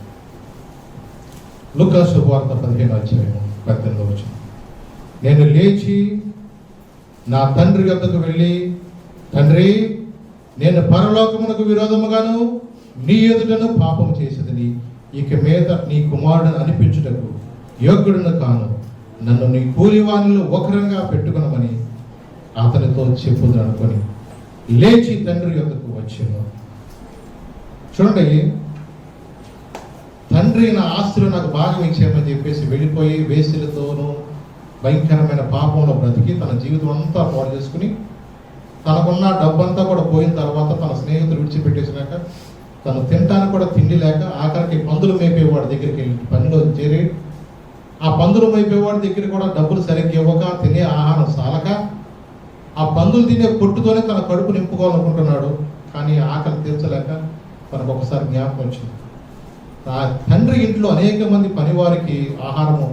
లూకా సువార్త 15 అధ్యాయం 18వ వచనం. నేను లేచి నా తండ్రి వద్దకు వెళ్ళి, తండ్రి, నేను పరలోకమునకు విరోధముగాను నీ ఎదుటను పాపం చేసేదని, ఇక మీద నీ కుమారుడిని అనిపించుటకు యోగ్యుడును కాను, నన్ను నీ కూలివానిలో ఒకరంగా పెట్టుకునమని అతనితో చెప్పుదు అనుకొని లేచి తండ్రి యొద్దకు వచ్చాను. చూడండి, తండ్రి నా ఆస్తులు నాకు భాగం ఇచ్చేయమని చెప్పేసి వెళ్ళిపోయి వేసులతోనూ భయంకరమైన పాపంలో బ్రతికి తన జీవితం అంతా పాడు చేసుకుని తనకున్న డబ్బంతా కూడా పోయిన తర్వాత తన స్నేహితులు విడిచిపెట్టేసినాక తను తినటానికి కూడా తిండి లేక ఆఖరికి పందులు మేపేవాడి దగ్గరికి వెళ్ళి పనిలో చేరి ఆ పందులు మేపేవాడి దగ్గర కూడా డబ్బులు సరిగ్గా ఇవ్వక, తినే ఆహారం సాలక, ఆ పందులు తినే పొట్టుతోనే తన కడుపు నింపుకోవాలనుకుంటున్నాడు. కానీ ఆకలి తీర్చలేక తనకు ఒకసారి జ్ఞాపకం వచ్చింది. ఆ తండ్రి ఇంట్లో అనేక మంది పనివారికి ఆహారము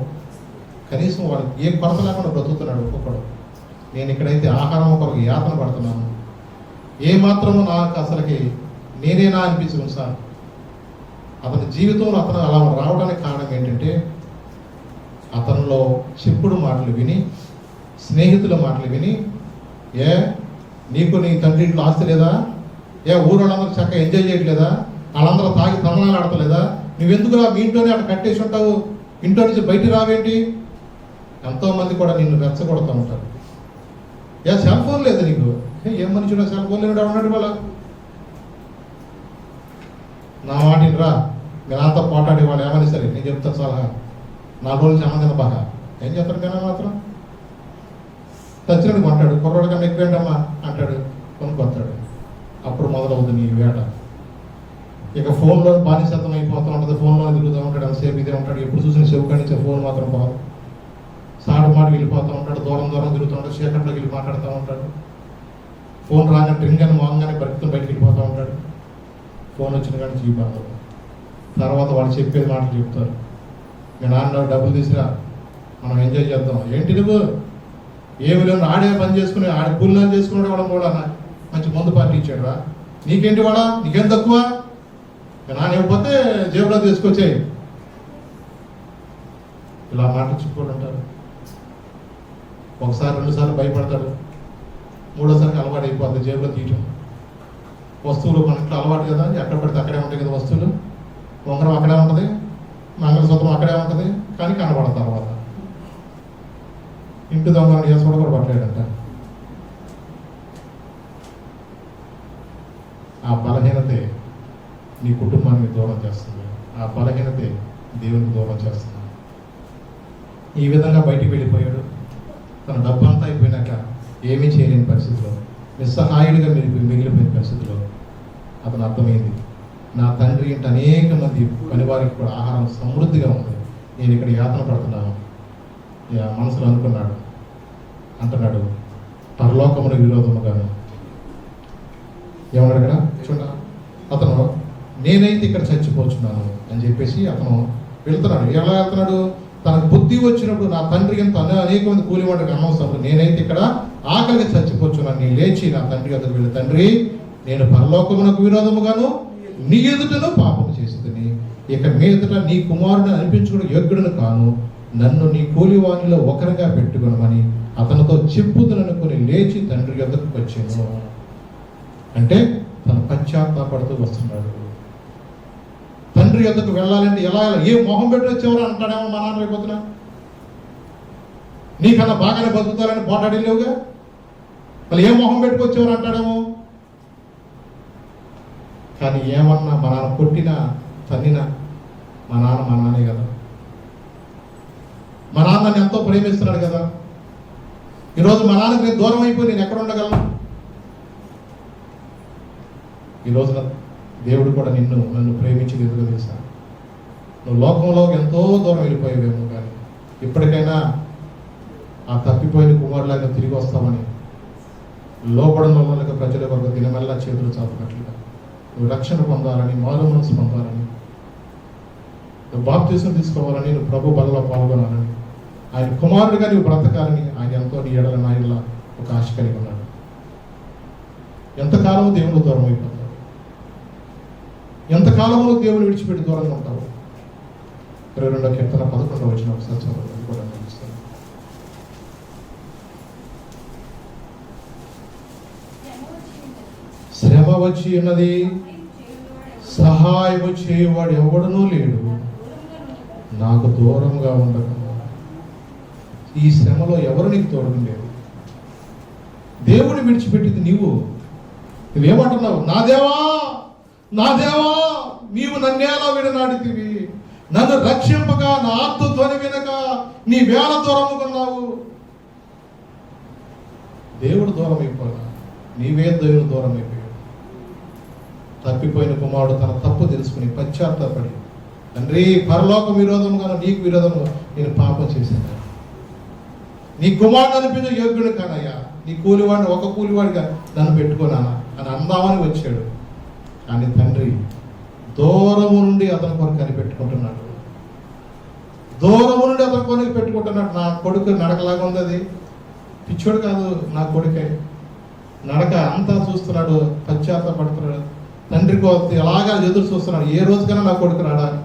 కనీసం వాడికి ఏ కొరత లేకుండా బ్రతుకుతున్నాడు ఒక్కొక్కడు. నేను ఇక్కడైతే ఆహారం కొరకు యాతన పడుతున్నాను, ఏ మాత్రము నాకు అసలుకి నేనేనా అనిపించింది సార్. అతని జీవితంలో అతను అలా రావడానికి కారణం ఏంటంటే అతనిలో చెప్పుడు మాటలు విని, స్నేహితుల మాటలు విని, ఏ నీకు నీ తండ్రి ఇంట్లో ఆస్తి లేదా? ఏ ఊరోళ్ళందరూ చక్కగా ఎంజాయ్ చేయట్లేదా? వాళ్ళందరూ తాగి తమలాలు ఆడతలేదా? నువ్వెందుకు మీ ఇంట్లోనే అక్కడ కట్టేసి ఉంటావు? ఇంట్లో నుంచి బయటికి రావేంటి? ఎంతోమంది కూడా నిన్ను రెచ్చగొడుతూ ఉంటారు. ఏ సెల్ ఫోన్ లేదు నీకు? ఏం మనిషిలో సెల్ ఫోన్ లేడు ఉన్నాడు వాళ్ళ. నా వాటిని రా, మీరు అంతా పోటాడే వాళ్ళు ఏమని సరే నేను చెప్తాను సలహా. 4 రోజులు సంబంధం బాగా ఏం చెప్తాడు కానీ మాత్రం తెచ్చినట్టు కొంటాడు. కుర్రోడు కన్నా ఎక్కువేంటమ్మా అంటాడు, కొనుక్కొస్తాడు. అప్పుడు మొదలవుతుంది నీ వేట. ఇక ఫోన్లో బానిసత్వం అయిపోతూ ఉంటుంది. ఫోన్లో తిరుగుతూ ఉంటాడు, ఎంతసేపు ఇదే ఉంటాడు. ఎప్పుడు చూసిన చెవు కనిచ్చే ఫోన్ మాత్రం పోదు. సాడు మాటకి వెళ్ళిపోతూ ఉంటాడు, దూరం తిరుగుతూ ఉంటాడు, చీకట్లోకి వెళ్ళి మాట్లాడుతూ ఉంటాడు. ఫోన్ రాగానే రింగ్ అని మోగానే బయటకు వెళ్ళిపోతూ ఉంటాడు. ఫోన్ వచ్చిన కానీ జీవితం తర్వాత వాళ్ళు చెప్పేది మాటలు చెప్తారు. మీ నాన్న డబ్బులు తీసుకురా, మనం ఎంజాయ్ చేద్దాం. ఏంటి నువ్వు ఏమి లేదు, ఆడే పని చేసుకుని ఆడే కూలిని చేసుకున్నాడు. వాళ్ళం కూడా మంచి ముందు పార్టీ ఇచ్చాడు రా, నీకేంటి వాడా, నీకేం తక్కువ? మీ నాన్న ఇవ్వకపోతే జేబులో తీసుకొచ్చేయి. ఇలా మాటలు చెప్పుకోడు అంటారు. ఒకసారి 2 సార్లు భయపడతాడు, 3వ సారికి అలవాటు అయిపోతుంది జేబులో తీయటం. వస్తువులు మన ఇంట్లో అలవాటు కదా, ఎక్కడ పడితే అక్కడే ఉంటాయి కదా వస్తువులు. ఉంగరం అక్కడే ఉంటుంది, మంగళసూత్రం అక్కడే ఉంటుంది, కానీ కనబడదు తర్వాత. ఇంటి దొంగ చేసుకోవడం కూడా పట్టలేడంట. ఆ బలహీనతే నీ కుటుంబానికి దూరం చేస్తుంది, ఆ బలహీనతే దేవునికి దూరం చేస్తుంది. ఈ విధంగా బయటికి వెళ్ళిపోయాడు. తన డబ్బంతా అయిపోయినాక ఏమీ చేయలేని పరిస్థితిలో, నిస్సహాయుడిగా మిగిలిపోయిన పరిస్థితిలో అతను అర్థమైంది, నా తండ్రి ఇంటి అనేక మంది పనివారికి కూడా ఆహారం సమృద్ధిగా ఉంది, నేను ఇక్కడ యాతన పడుతున్నాను. మనసులో అనుకున్నాడు, అంటున్నాడు, పరలోకమును విరోధముగాను. ఏమన్నాడు ఇక్కడ చూడ, అతను నేనైతే ఇక్కడ చచ్చిపోతున్నాను అని చెప్పేసి అతను వెళ్తున్నాడు. ఎలా వెళ్తున్నాడు? తనకు బుద్ధి వచ్చినప్పుడు నా తండ్రి ఎంత అనేక మంది కూలివాడికి అనవసరం, నేనైతే ఇక్కడ ఆకలికి చచ్చిపోతున్నాను. నేను లేచి నా తండ్రి వద్దకు వెళ్ళి, తండ్రి, నేను పరలోకమునకు విరోధముగాను నీ ఎదుటను పాపం చేసేదని, ఇక మీదట నీ కుమారుడిని అనిపించుకుని యోగ్యుడును కాను, నన్ను నీ కూలివానిలో ఒకరిగా పెట్టుకొనమని అతనితో చెప్పుదననుకొని లేచి తండ్రి యొద్దకు వచ్చాను. అంటే తను పశ్చాత్తాపడుతూ వస్తున్నాడు. తండ్రి యొద్దకు వెళ్ళాలంటే ఎలా, ఏ మొహం పెట్టి వచ్చేవారు అంటాడేమో మా నాన్న అయిపోతున్నా, నీకన్నా బాగానే బతుకుతారని పోటాడేలేవుగా, మళ్ళీ ఏ మొహం పెట్టుకొచ్చేవారు అంటాడేమో. కానీ ఏమన్నా మా నాన్న కొట్టినా తన్నినా మా నాన్నే కదా, మా నాన్న నన్ను ఎంతో ప్రేమిస్తున్నాడు కదా. ఈరోజు మా నాన్నకి నేను దూరం అయిపోయి నేను ఎక్కడ ఉండగలను? ఈ రోజున దేవుడు కూడా నన్ను ప్రేమించి ఎందుకు తెలుసా? నువ్వు లోకంలో ఎంతో దూరం వెళ్ళిపోయావేమో, కానీ ఇప్పటికైనా ఆ తప్పిపోయిన కుమారులాగా తిరిగి వస్తామని లోపడిన వాళ్ళకి ప్రజల వరకు దినమెల్లా చేతులు చాపునట్లుగా నువ్వు రక్షణ పొందాలని, మారు మనసు పొందాలని, నువ్వు బాప్తీసం తీసుకోవాలని, నువ్వు ప్రభు బలలో పాల్గొనాలని, ఆయన కుమారుడిగా నువ్వు బ్రతకాలని ఆయన ఎంతో నీ ఎడల నాయనలా ఒక ఆశ కలిగి ఉన్నాడు. ఎంతకాలము దేవుడు దూరం అయిపోతావు? ఎంతకాలము దేవుని విడిచిపెట్టి దూరంగా ఉంటావు? 22వ కీర్తన 11వ వచనం ఒకసారి చదవండి కూడా నడుస్తాను. శ్రమ వచ్చి ఉన్నది, సహాయము చేయవాడు ఎవడనూ లేడు, నాకు దూరంగా ఉండక. ఈ శ్రమలో ఎవరు నీకు తోడుకుండేది? దేవుని విడిచిపెట్టింది నువ్వేమంటున్నావు? నా దేవా నీవు నన్నేలా విడనాడితివి, నన్ను రక్షింపక నా ఆత్మ ధ్వని వినక నీ వేళ దూరముకున్నావు. దేవుడు దూరం అయిపోయినా నీవే దేవుడు దూరం అయిపోయావు. తప్పిపోయిన కుమారుడు తన తప్పు తెలుసుకుని పశ్చాత్తాపడి, తండ్రి పరలోక విరోధముగా నీకు విరోధము నేను పాపం చేశాను, నీ కుమారుడు అనిపించే యోగ్యుడు కానయ్యా, నీ కూలివాడిని ఒక కూలివాడిగా నన్ను పెట్టుకున్నానా అని అందామని వచ్చాడు. కానీ తండ్రి దూరము నుండి అతని కొరకు కనిపెట్టుకుంటున్నాడు, దూరము నుండి అతని కొరకు పెట్టుకుంటున్నాడు. నా కొడుకు నడకలాగా ఉంది, అది పిచ్చోడు కాదు, నా కొడుకే నడక అంతా చూస్తున్నాడు, పశ్చాత్తాపడుతున్నాడు, తండ్రి కోసం ఎలాగా ఎదురు చూస్తున్నాడు, ఏ రోజుకైనా నా కొడుకు రాడాలి.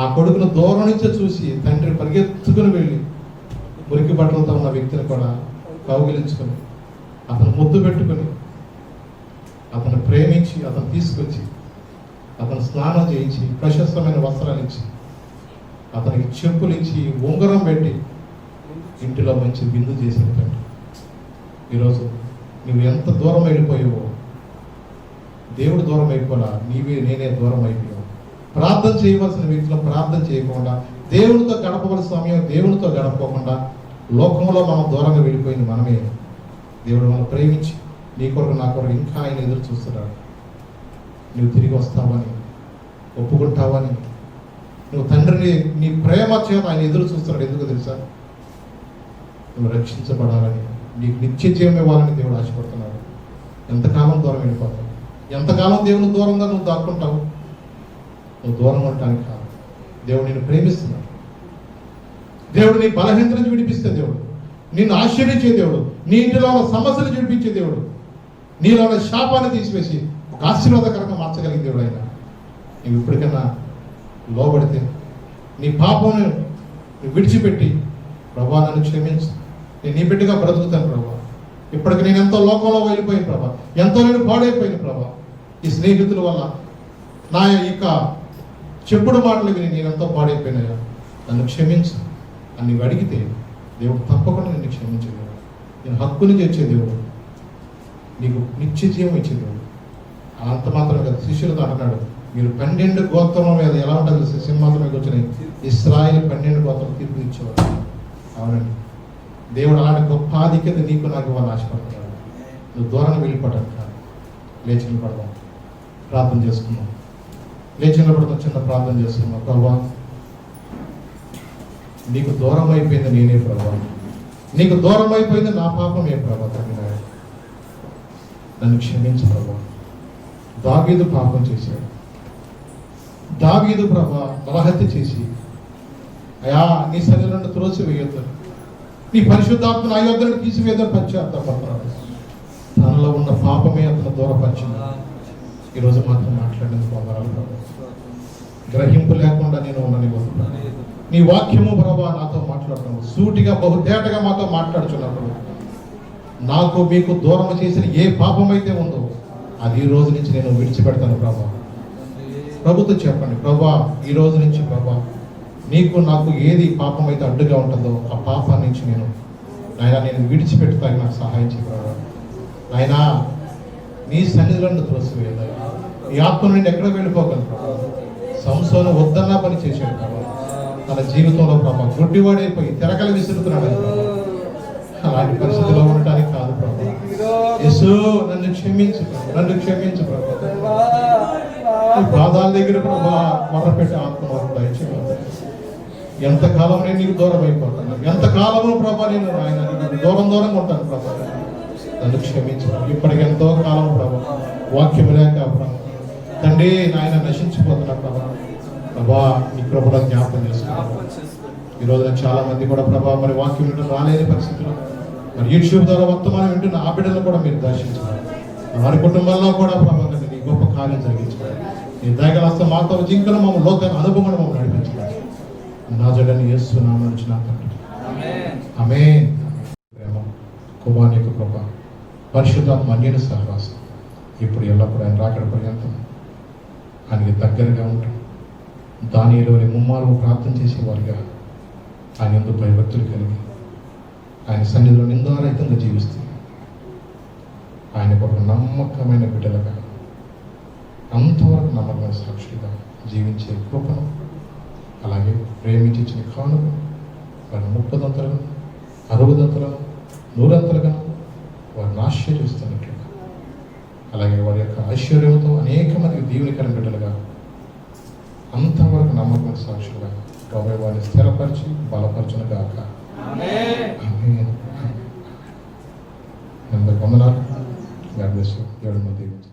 ఆ కొడుకును దూరం నుంచి చూసి తండ్రి పరిగెత్తుకుని వెళ్ళి మురికి బట్టలతో ఉన్న వ్యక్తిని కూడా కౌగిలించుకొని అతను ముద్దు పెట్టుకుని అతను ప్రేమించి అతను తీసుకొచ్చి అతను స్నానం చేయించి ప్రశస్తమైన వస్త్రాలు ఇచ్చి అతనికి చెప్పులు ఇచ్చి ఉంగరం పెట్టి ఇంటిలో మంచి విందు చేసిన తండ్రి. ఈరోజు నువ్వు ఎంత దూరం వెళ్ళిపోయావో, దేవుడు దూరం అయిపోలా, నేనే దూరం అయిపోయావు. ప్రార్థన చేయవలసిన వ్యక్తిలో ప్రార్థన చేయకుండా, దేవునితో గడపవలసిన సమయం దేవునితో గడపకుండా లోకంలో మనం దూరంగా వెళ్ళిపోయింది మనమే. దేవుడు మనం ప్రేమించి నీ కొరకు నా కొరకు ఇంకా ఆయన ఎదురు చూస్తున్నాడు. నువ్వు తిరిగి వస్తావని, ఒప్పుకుంటావని, నువ్వు తండ్రిని నీ ప్రేమ చేత ఆయన ఎదురు చూస్తున్నాడు. ఎందుకు తెలుసా? నువ్వు రక్షించబడాలని, నీకు నిత్య జీవం ఇవ్వాలని దేవుడు ఆశపడుతున్నాడు. ఎంతకాలం దూరం వెళ్ళిపోతావు? ఎంతకాలం దేవుని దూరంగా నువ్వు దాక్కుంటావు? నువ్వు దూరం ఉండటానికి కాదు, దేవుడు నిన్ను ప్రేమిస్తున్నాడు. దేవుడు నీ బలహీనత నుంచి విడిపిస్తే దేవుడు, నిన్ను ఆశ్చర్యించే దేవుడు, నీ ఇంటిలో ఉన్న సమస్యలు విడిపించే దేవుడు, నీలో ఉన్న శాపాన్ని తీసివేసి ఒక ఆశీర్వాదకరంగా మార్చగలిగే దేవుడు ఆయన. నువ్వు ఇప్పటికైనా లోబడితే నీ పాపం నువ్వు విడిచిపెట్టి, ప్రభా నన్ను క్షమించు, నేను నీ బిడ్డగా బ్రతుకుతాను ప్రభా, ఇప్పటికి నేను ఎంతో లోకంలో వెళ్ళిపోయిన ప్రభా, ఎంతో నేను పాడైపోయిన ప్రభా, ఈ స్నేహితుల వల్ల నా యొక్క చెప్పుడు మాటలు విని నేను ఎంతో పాడైపోయినాయా, నన్ను క్షమించు అని నువ్వు అడిగితే దేవుడు తప్పకుండా నిన్ను క్షమించే దేవుడు, నేను హక్కుని చేర్చే దేవుడు, నీకు నిత్య జీవం ఇచ్చే దేవుడు. అంత మాత్రం కదా, శిష్యులతో అంటున్నాడు, మీరు 12 గోత్రం మీద ఎలా ఉంటుంది సింహాసనం మీద వచ్చినాయి, ఇశ్రాయేలు 12 గోత్రం తీర్పు ఇచ్చేవాడు. అవునండి, దేవుడు అలాంటి గొప్ప ఆధిక్యత నీకు నాకు ఇవ్వాలని ఆశపడుతున్నాడు. నువ్వు దూరంగా వెళ్ళిపోవడం కాదు, లేచి నిలబడదాం, ప్రార్థన చేసుకున్నాం. లేచి నిలబడతాం, చిన్న ప్రార్థన చేసుకున్నాం. ప్రభా, నీకు దూరం అయిపోయింది నేనే ప్రభా, నీకు దూరం అయిపోయింది నా పాపమే ప్రభా, తండ్రి నన్ను క్షమించు ప్రభా. దావీదు పాపం చేశాడు, దావీదు ప్రభా నరహత్య చేసి, అయా నీ శరీరాన్ని త్రోసి వేయొద్దు, నీ పరిశుద్ధాత్మను అయోధ్యను తీసివేద్దని పశ్చాత్తాపడుతున్నాడు. తనలో ఉన్న పాపమే అతను దూరపరిచింది. ఈరోజు మాత్రం మాట్లాడేందుకు వందనాలు ప్రభా. గ్రహింపు లేకుండా నేను ఉండనివ్వను. నీ వాక్యము ప్రభా నాతో మాట్లాడుతున్నావు, సూటిగా బహుతేటగా మాతో మాట్లాడుచున్నప్పుడు నాకు మీకు దూరం చేసిన ఏ పాపం అయితే ఉందో అది ఈ రోజు నుంచి నేను విడిచిపెడతాను ప్రభా. ప్రభుతో చెప్పండి, ప్రభా ఈ రోజు నుంచి ప్రభా నీకు నాకు ఏది పాపం అయితే అడ్డుగా ఉంటుందో ఆ పాపం నుంచి నేను విడిచిపెడతాను, నాకు సహాయం చేయ ప్రభా. నాయనా నీ సన్నిధిలో త్రోసివేయాలి, ఈ ఆత్మ నుండి ఎక్కడ వెళ్ళిపోగలను ప్రభా. సంసోను వద్దన్నా పని చేశాడు ప్రభా, తన జీవితంలో ప్రభా గుడ్డివాడైపోయి తిరగలు విసురుతున్నాడు ప్రభా. అలాంటి పరిస్థితిలో ఉండటానికి కాదు ప్రభా. యేసు నన్ను క్షమించు, నన్ను క్షమించు ప్రభా. ఈ పాదాల దగ్గర ప్రభా మొదలుపెట్టి ఆత్మ దయచేయాలి. ఎంతకాలం నేను నీకు దూరం అయిపోతాను, ఎంతకాలము ప్రభా నేను ఆయన దూరంగా ఉంటాను ప్రభా. నన్ను క్షమించు. ఇప్పటికి ఎంతో కాలం ప్రభా వాక్యం లేక ప్రభా తండ్రి నాయన నశించిపోతున్నా ప్రభా. ప్రభా నీ కృపలో జ్ఞాపకం చేసుకున్నాను. ఈ రోజున చాలా మంది కూడా ప్రభా మరి వాక్యం వింటూ రాలేని పరిస్థితులు, మరి యూట్యూబ్ ద్వారా వర్తమానం వింటున్న ఆ బిడ్డలను కూడా మీరు దర్శించారు. వారి కుటుంబంలో కూడా ప్రభా నీ గొప్ప కార్యం జరిగించారు. నీ దయగల మాతో జింకలు మమ్మల్ని లోకాన్ని అనుభవం మమ్మల్ని నడిపించారు. నా జడని యేసునామమున వచ్చిన ఆమేన్. ప్రేమ, కుమారుని యొక్క కృప, పరిశుద్ధాత్మ అన్యోన్య సహవాసం ఇప్పుడు ఎల్లప్పుడూ ఆయన రాకడ పర్యంతం ఆయనకి దగ్గరగా ఉంటాం. దానిలోని ముమ్మారు ప్రార్థన చేసేవారుగా ఆయన ఎందుకు భయభక్తులు కలిగి ఆయన సన్నిధిలో నిందారహితంగా జీవిస్తూ ఆయన కొరకు నమ్మకమైన బిడ్డలుగా అంతవరకు నమ్మకమైన సాక్షులుగా జీవించే కృపను, అలాగే ప్రేమించిన కానుక వారి 30 దంతలుగా 60 దంతలుగా 100 దంతలుగా వారిని ఆశ్చర్యిస్తున్నట్లుగా, అలాగే వారి యొక్క ఐశ్వర్యంతో అనేక మందికి దీవెనకరమైన బిడ్డలుగా అంతవరకు నమ్మకమైన సాక్షులుగా ప్రభు వారిని స్థిరపరిచి బలపరచును గాక. ఆమేన్. వందనాలు. God bless you. దేవుడు దీవించు.